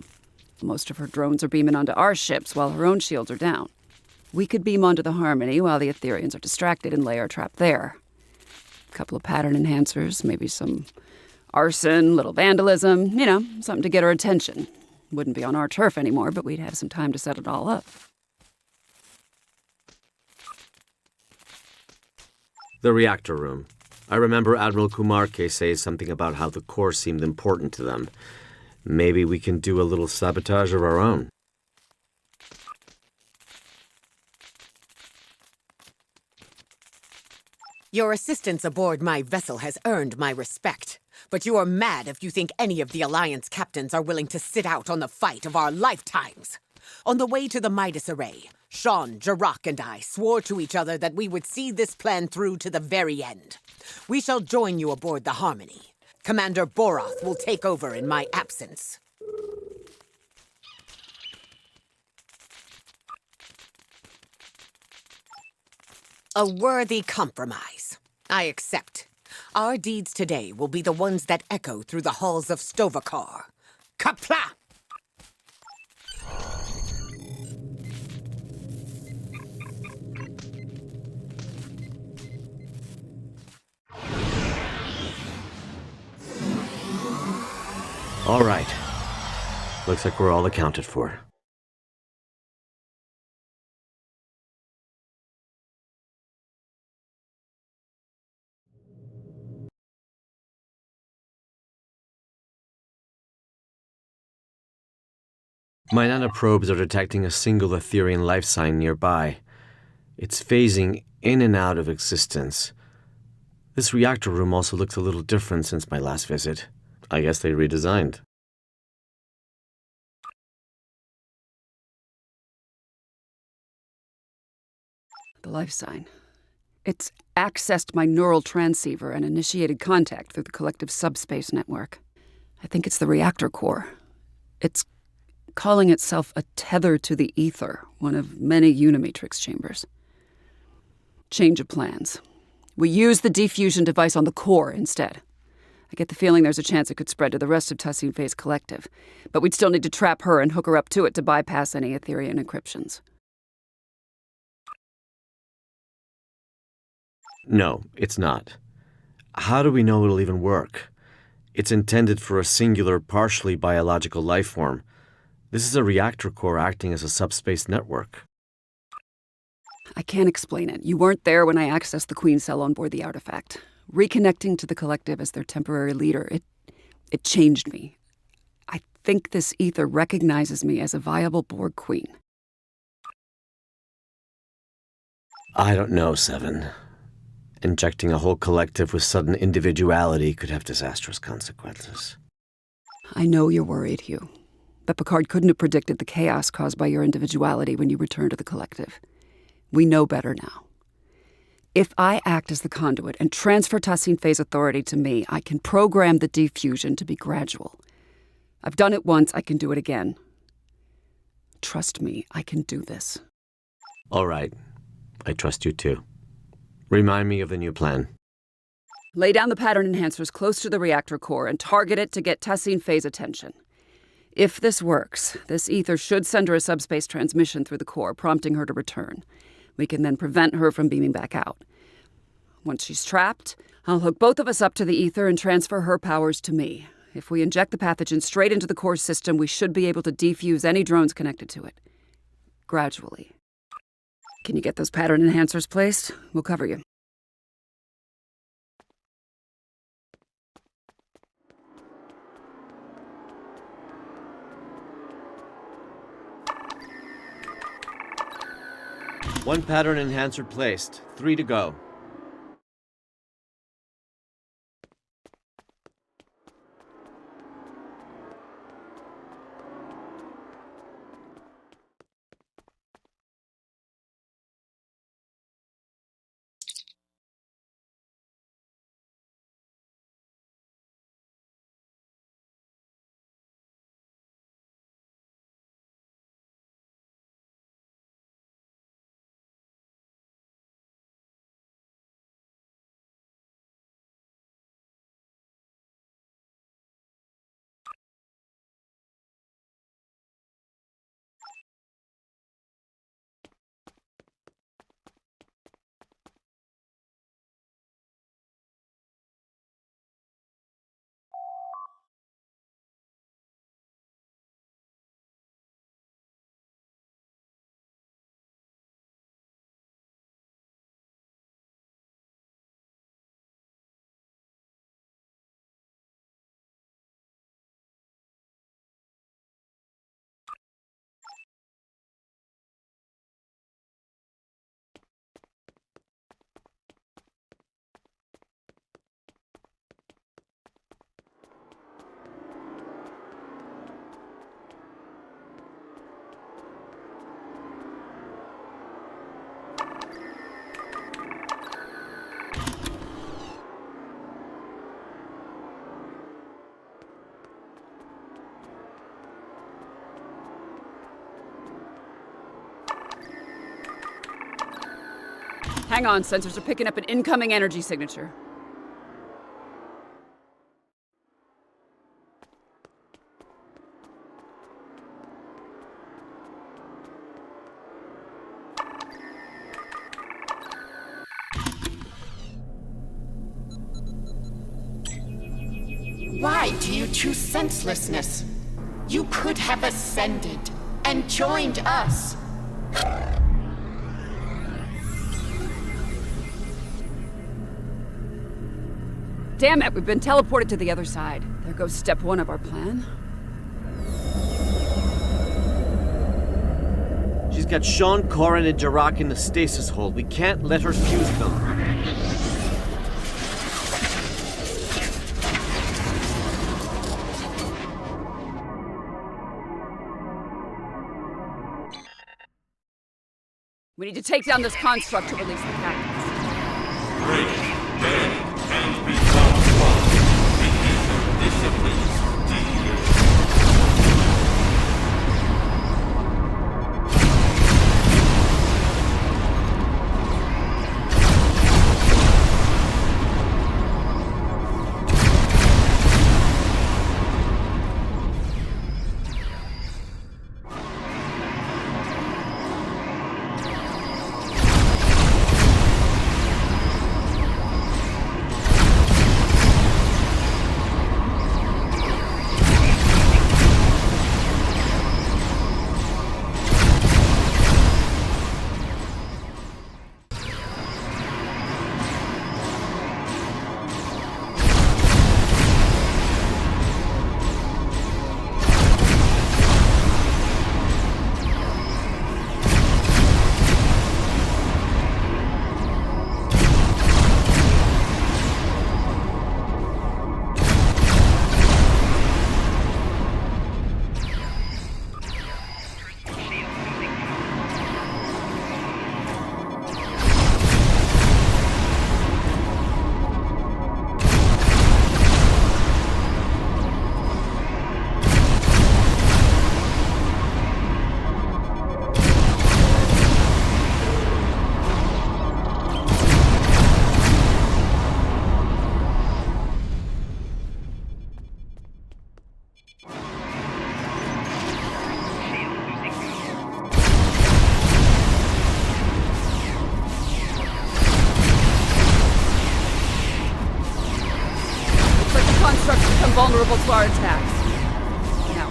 Most of her drones are beaming onto our ships while her own shields are down. We could beam onto the Harmony while the Etherians are distracted and lay our trap there. A couple of pattern enhancers, maybe some arson, little vandalism, something to get her attention. Wouldn't be on our turf anymore, but we'd have some time to set it all up. The reactor room. I remember Admiral Kumarke say something about how the core seemed important to them. Maybe we can do a little sabotage of our own. Your assistance aboard my vessel has earned my respect. But you are mad if you think any of the Alliance captains are willing to sit out on the fight of our lifetimes. On the way to the Midas array, Sean, Jarak, and I swore to each other that we would see this plan through to the very end. We shall join you aboard the Harmony. Commander Boroth will take over in my absence. A worthy compromise. I accept. Our deeds today will be the ones that echo through the halls of Stovakar. Kapla! All right. Looks like we're all accounted for. My Nano probes are detecting a single Etherian life sign nearby. It's phasing in and out of existence. This reactor room also looks a little different since my last visit. I guess they redesigned. The life sign. It's accessed my neural transceiver and initiated contact through the collective subspace network. I think it's the reactor core. It's calling itself a tether to the ether, one of many Unimatrix chambers. Change of plans. We use the diffusion device on the core instead. I get the feeling there's a chance it could spread to the rest of Tassine Fey's collective, but we'd still need to trap her and hook her up to it to bypass any Etherian encryptions. No, it's not. How do we know it'll even work? It's intended for a singular, partially biological life form. This is a reactor core acting as a subspace network. I can't explain it. You weren't there when I accessed the Queen cell on board the artifact. Reconnecting to the collective as their temporary leader, it changed me. I think this ether recognizes me as a viable Borg Queen. I don't know, Seven. Injecting a whole collective with sudden individuality could have disastrous consequences. I know you're worried, Hugh. But Picard couldn't have predicted the chaos caused by your individuality when you return to the collective. We know better now. If I act as the conduit and transfer Tassine Fey's authority to me, I can program the diffusion to be gradual. I've done it once, I can do it again. Trust me, I can do this. All right. I trust you too. Remind me of the new plan. Lay down the pattern enhancers close to the reactor core and target it to get Tassine Fey's attention. If this works, this ether should send her a subspace transmission through the core, prompting her to return. We can then prevent her from beaming back out. Once she's trapped, I'll hook both of us up to the ether and transfer her powers to me. If we inject the pathogen straight into the core system, we should be able to defuse any drones connected to it. Gradually. Can you get those pattern enhancers placed? We'll cover you. One pattern enhancer placed. 3 to go. Hang on, sensors are picking up an incoming energy signature. Why do you choose senselessness? You could have ascended and joined us. Damn it, we've been teleported to the other side. There goes step 1 of our plan. She's got Sean, Corrin, and Jarak in the stasis hold. We can't let her fuse them. We need to take down this construct to release the captives. Break, bend, and become one. The ether disciplines deal. to our attacks. Now.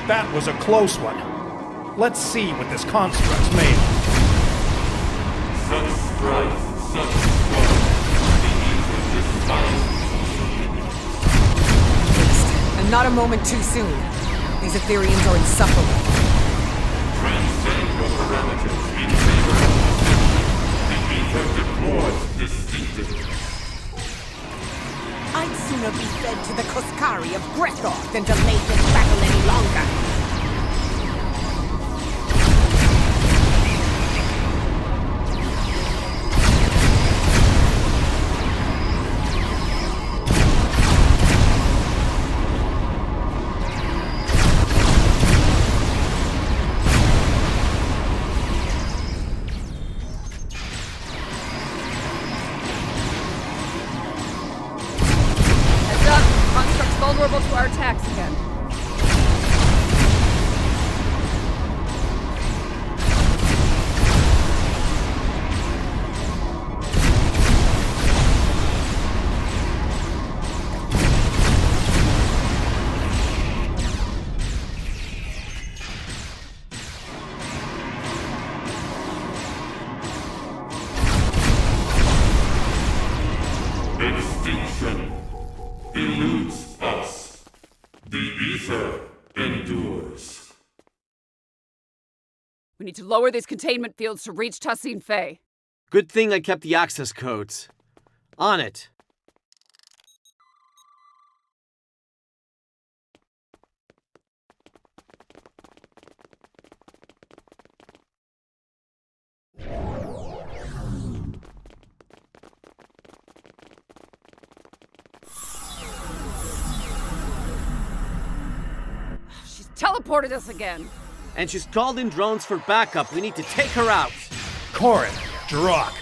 That was a close one. Let's see what this construct's made of. Such strife, such struggle, And not a moment too soon. These Ethereans are insufferable. transcend your parameters in favor of the ether deplores distinctiveness. I'd sooner be fed to the Koskari of Grethor than delay this battle any longer. Vulnerable to our attacks again. Extinction eludes us. The ether endures. We need to lower these containment fields to reach Tassine Fey. Good thing I kept the access codes. On it. She's teleported us again. And she's called in drones for backup. We need to take her out. Corin, Drock,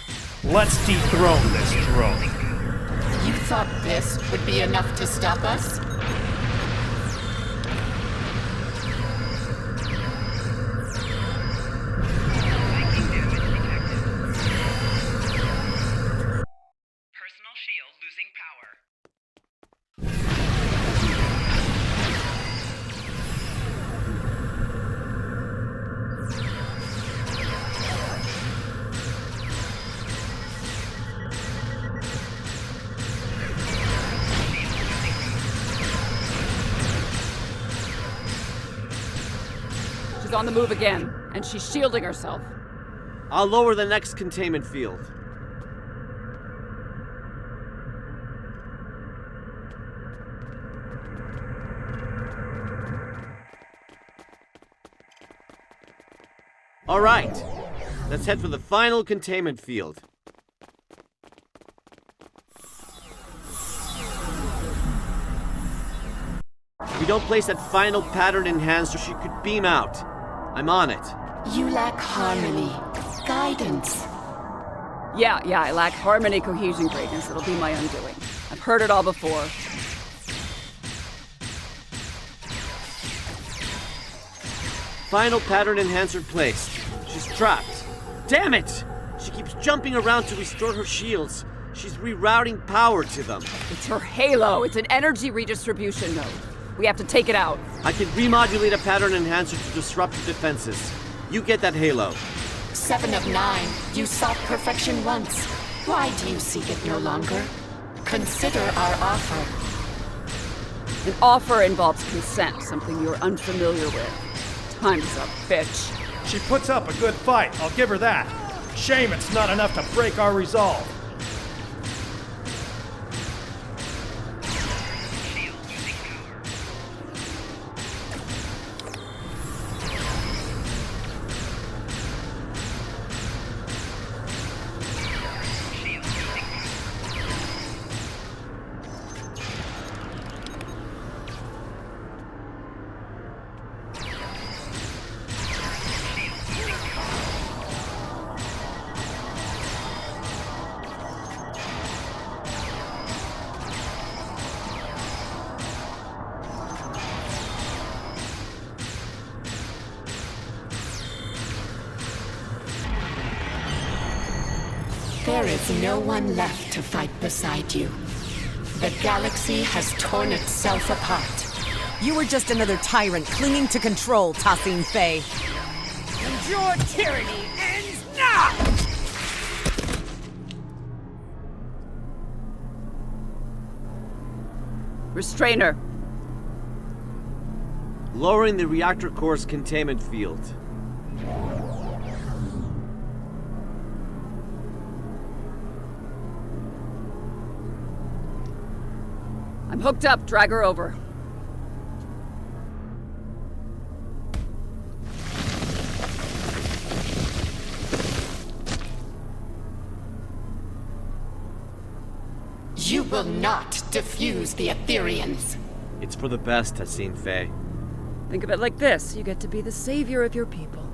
let's dethrone this drone. You thought this would be enough to stop us? Personal shield losing power. is on the move again, and she's shielding herself. I'll lower the next containment field. All right, let's head for the final containment field. If we don't place that final pattern enhancer, she could beam out. I'm on it. You lack harmony, guidance. Yeah, I lack harmony, cohesion, greatness. It'll be my undoing. I've heard it all before. Final pattern enhancer placed. She's trapped. Damn it! She keeps jumping around to restore her shields. She's rerouting power to them. It's her halo. It's an energy redistribution node. We have to take it out. I can remodulate a pattern enhancer to disrupt her defenses. You get that halo. 7 of 9. You sought perfection once. Why do you seek it no longer? Consider our offer. An offer involves consent, something you're unfamiliar with. Time's up, bitch. She puts up a good fight, I'll give her that. Shame it's not enough to break our resolve. There is no one left to fight beside you. The galaxy has torn itself apart. You were just another tyrant clinging to control, Tassine Faye. And your tyranny ends now! Restrainer. Lowering the reactor core's containment field. I'm hooked up. Drag her over. You will not defuse the Ethereans. It's for the best, Tassine Faye. Think of it like this. You get to be the savior of your people.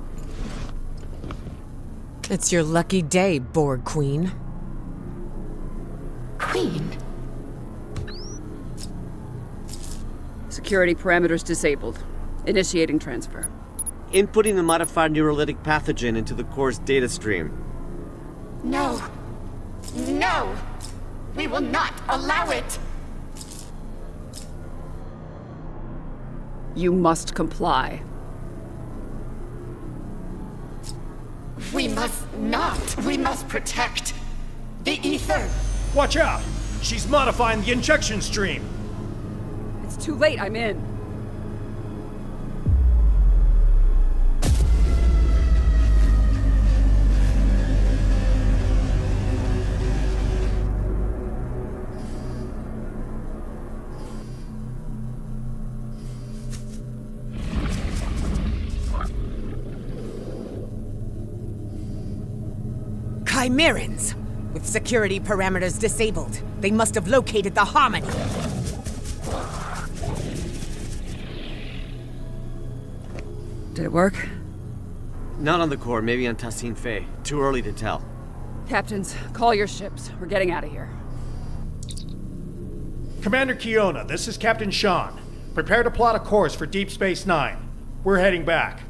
It's your lucky day, Borg Queen. Queen? Security parameters disabled. Initiating transfer. Inputting the modified neurolytic pathogen into the core's data stream. No. No! We will not allow it! You must comply. We must not. We must protect the ether. Watch out! She's modifying the injection stream. It's too late. I'm in. Chimerans! With security parameters disabled, they must have located the Harmony. Did it work? Not on the core, maybe on Tassine Faye. Too early to tell. Captains, call your ships. We're getting out of here. Commander Kiona, this is Captain Sean. Prepare to plot a course for Deep Space Nine. We're heading back.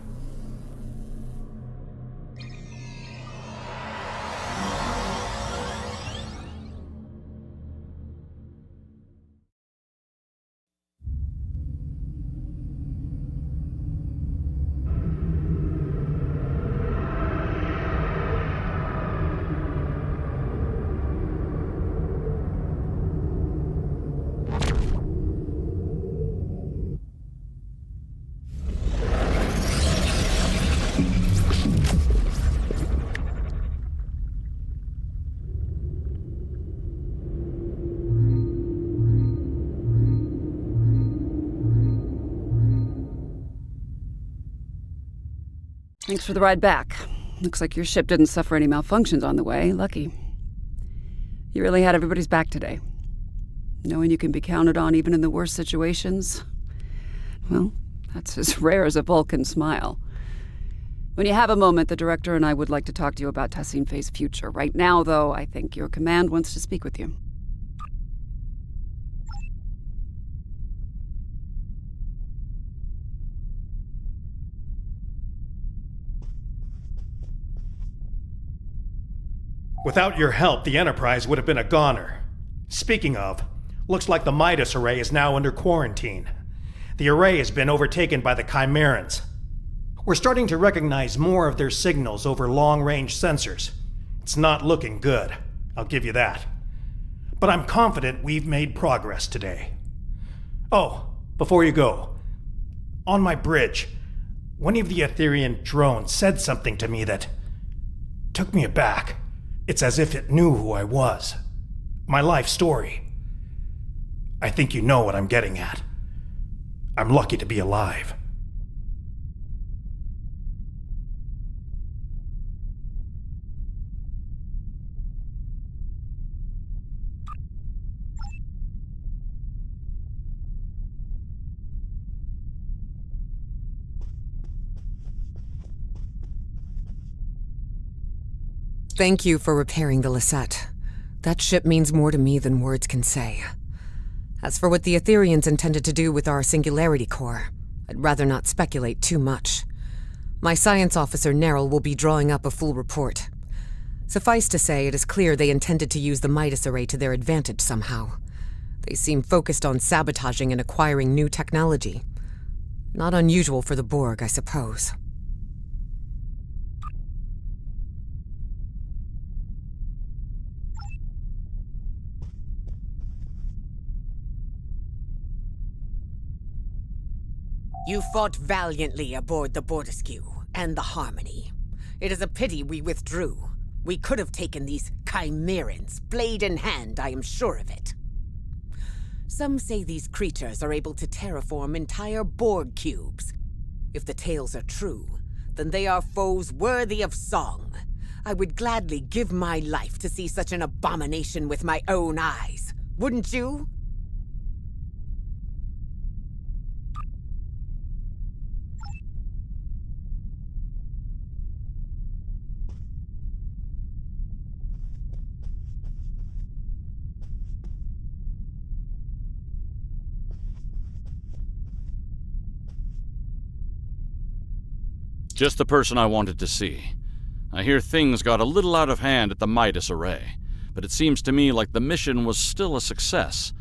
Thanks for the ride back. Looks like your ship didn't suffer any malfunctions on the way. Lucky. You really had everybody's back today. Knowing you can be counted on even in the worst situations, well, that's as rare as a Vulcan smile. When you have a moment, the director and I would like to talk to you about Tassine Faye's future. Right now, though, I think your command wants to speak with you. Without your help, the Enterprise would have been a goner. Speaking of, looks like the Midas array is now under quarantine. The array has been overtaken by the Chimerans. We're starting to recognize more of their signals over long-range sensors. It's not looking good, I'll give you that. But I'm confident we've made progress today. Oh, before you go, on my bridge, one of the Etherean drones said something to me that took me aback. It's as if it knew who I was. My life story. I think you know what I'm getting at. I'm lucky to be alive. Thank you for repairing the Lisette. That ship means more to me than words can say. As for what the Etherians intended to do with our Singularity Core, I'd rather not speculate too much. My science officer, Neryl, will be drawing up a full report. Suffice to say, it is clear they intended to use the Midas array to their advantage somehow. They seem focused on sabotaging and acquiring new technology. Not unusual for the Borg, I suppose. You fought valiantly aboard the Bortasqu and the Harmony. It is a pity we withdrew. We could have taken these Chimerans, blade in hand, I am sure of it. Some say these creatures are able to terraform entire Borg cubes. If the tales are true, then they are foes worthy of song. I would gladly give my life to see such an abomination with my own eyes. Wouldn't you? Just the person I wanted to see. I hear things got a little out of hand at the Midas array, but it seems to me like the mission was still a success.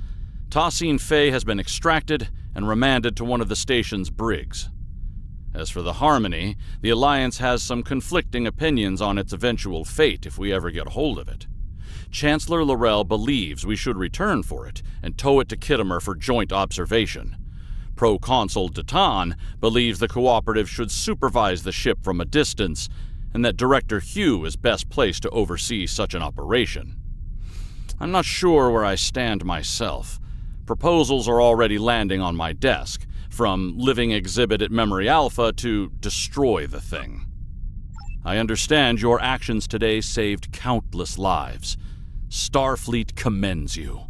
Tassine Faye has been extracted and remanded to one of the station's brigs. As for the Harmony, the Alliance has some conflicting opinions on its eventual fate if we ever get hold of it. Chancellor L'Rell believes we should return for it and tow it to Kittimer for joint observation. Proconsul Datan believes the Cooperative should supervise the ship from a distance, and that Director Hugh is best placed to oversee such an operation. I'm not sure where I stand myself. Proposals are already landing on my desk, from living exhibit at Memory Alpha to destroy the thing. I understand your actions today saved countless lives. Starfleet commends you.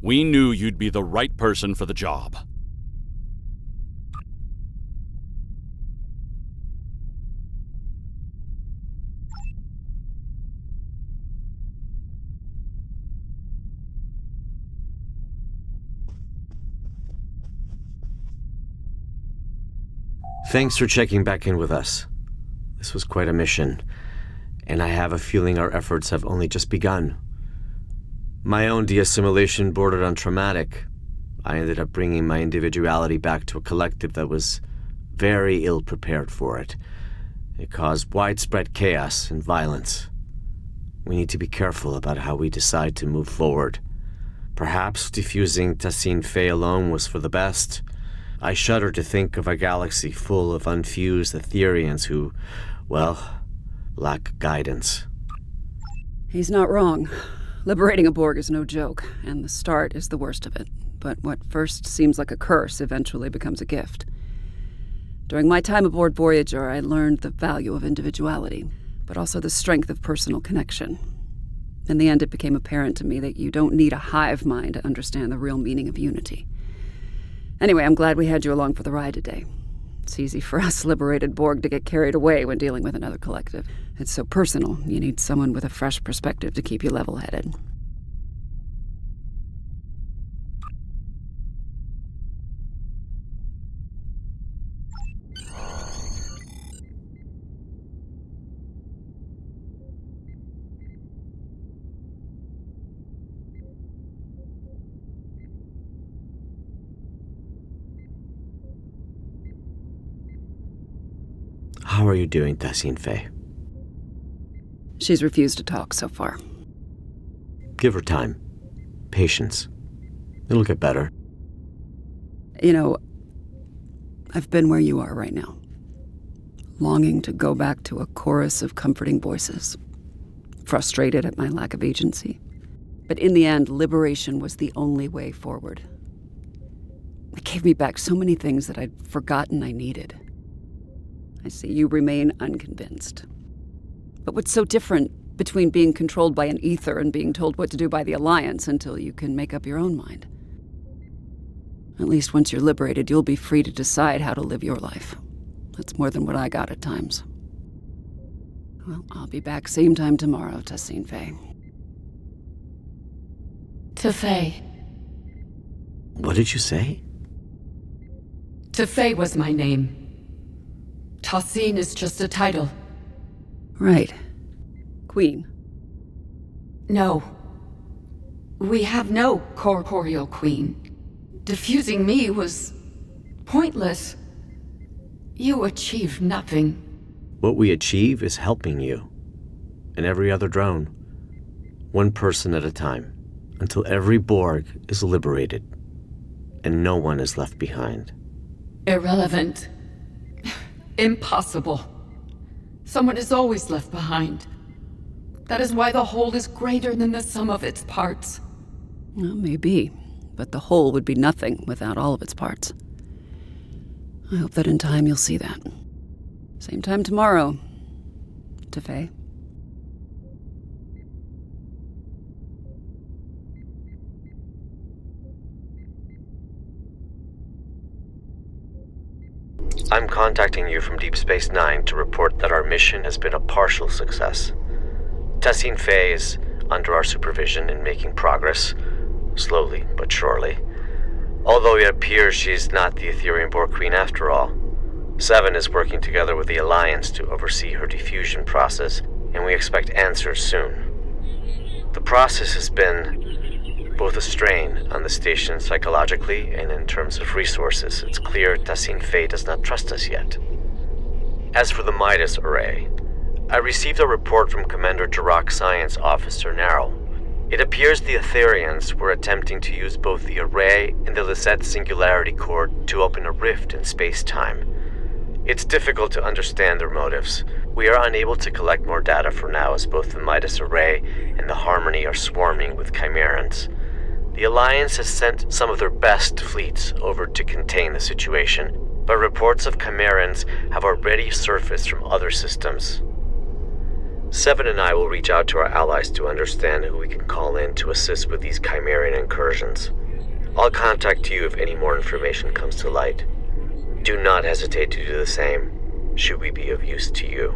We knew you'd be the right person for the job. Thanks for checking back in with us. This was quite a mission, and I have a feeling our efforts have only just begun. My own de-assimilation bordered on traumatic. I ended up bringing my individuality back to a collective that was very ill-prepared for it. It caused widespread chaos and violence. We need to be careful about how we decide to move forward. Perhaps defusing Tassine Faye alone was for the best. I shudder to think of a galaxy full of unfused Etherians who, well, lack guidance. He's not wrong. Liberating a Borg is no joke, and the start is the worst of it. But what first seems like a curse eventually becomes a gift. During my time aboard Voyager, I learned the value of individuality, but also the strength of personal connection. In the end, it became apparent to me that you don't need a hive mind to understand the real meaning of unity. Anyway, I'm glad we had you along for the ride today. It's easy for us liberated Borg to get carried away when dealing with another collective. It's so personal, you need someone with a fresh perspective to keep you level-headed. How are you doing, Tassine Faye? She's refused to talk so far. Give her time. Patience. It'll get better. You know, I've been where you are right now. Longing to go back to a chorus of comforting voices. Frustrated at my lack of agency. But in the end, liberation was the only way forward. It gave me back so many things that I'd forgotten I needed. I see you remain unconvinced. But what's so different between being controlled by an ether and being told what to do by the Alliance until you can make up your own mind? At least once you're liberated, you'll be free to decide how to live your life. That's more than what I got at times. Well, I'll be back same time tomorrow, Tassine Faye. Tefay. What did you say? Tefay was my name. Tassine is just a title. Right. Queen. No. We have no corporeal queen. Defusing me was pointless. You achieved nothing. What we achieve is helping you. And every other drone. One person at a time. Until every Borg is liberated. And no one is left behind. Irrelevant. Impossible. Someone is always left behind. That is why the whole is greater than the sum of its parts. Well, maybe. But the whole would be nothing without all of its parts. I hope that in time you'll see that. Same time tomorrow, Tefay. I'm contacting you from Deep Space Nine to report that our mission has been a partial success. Tassine Faye is under our supervision and making progress, slowly but surely. Although it appears she's not the Ethereum Borg Queen after all. Seven is working together with the Alliance to oversee her diffusion process, and we expect answers soon. The process has been both a strain on the station psychologically and in terms of resources. It's clear Tassine Faye does not trust us yet. As for the Midas array, I received a report from Commander Jirok's Science Officer Nano. It appears the Etherians were attempting to use both the array and the Lisette Singularity Core to open a rift in space-time. It's difficult to understand their motives. We are unable to collect more data for now, as both the Midas array and the Harmony are swarming with Chimerans. The Alliance has sent some of their best fleets over to contain the situation, but reports of Chimerans have already surfaced from other systems. Seven and I will reach out to our allies to understand who we can call in to assist with these Chimeran incursions. I'll contact you if any more information comes to light. Do not hesitate to do the same, should we be of use to you.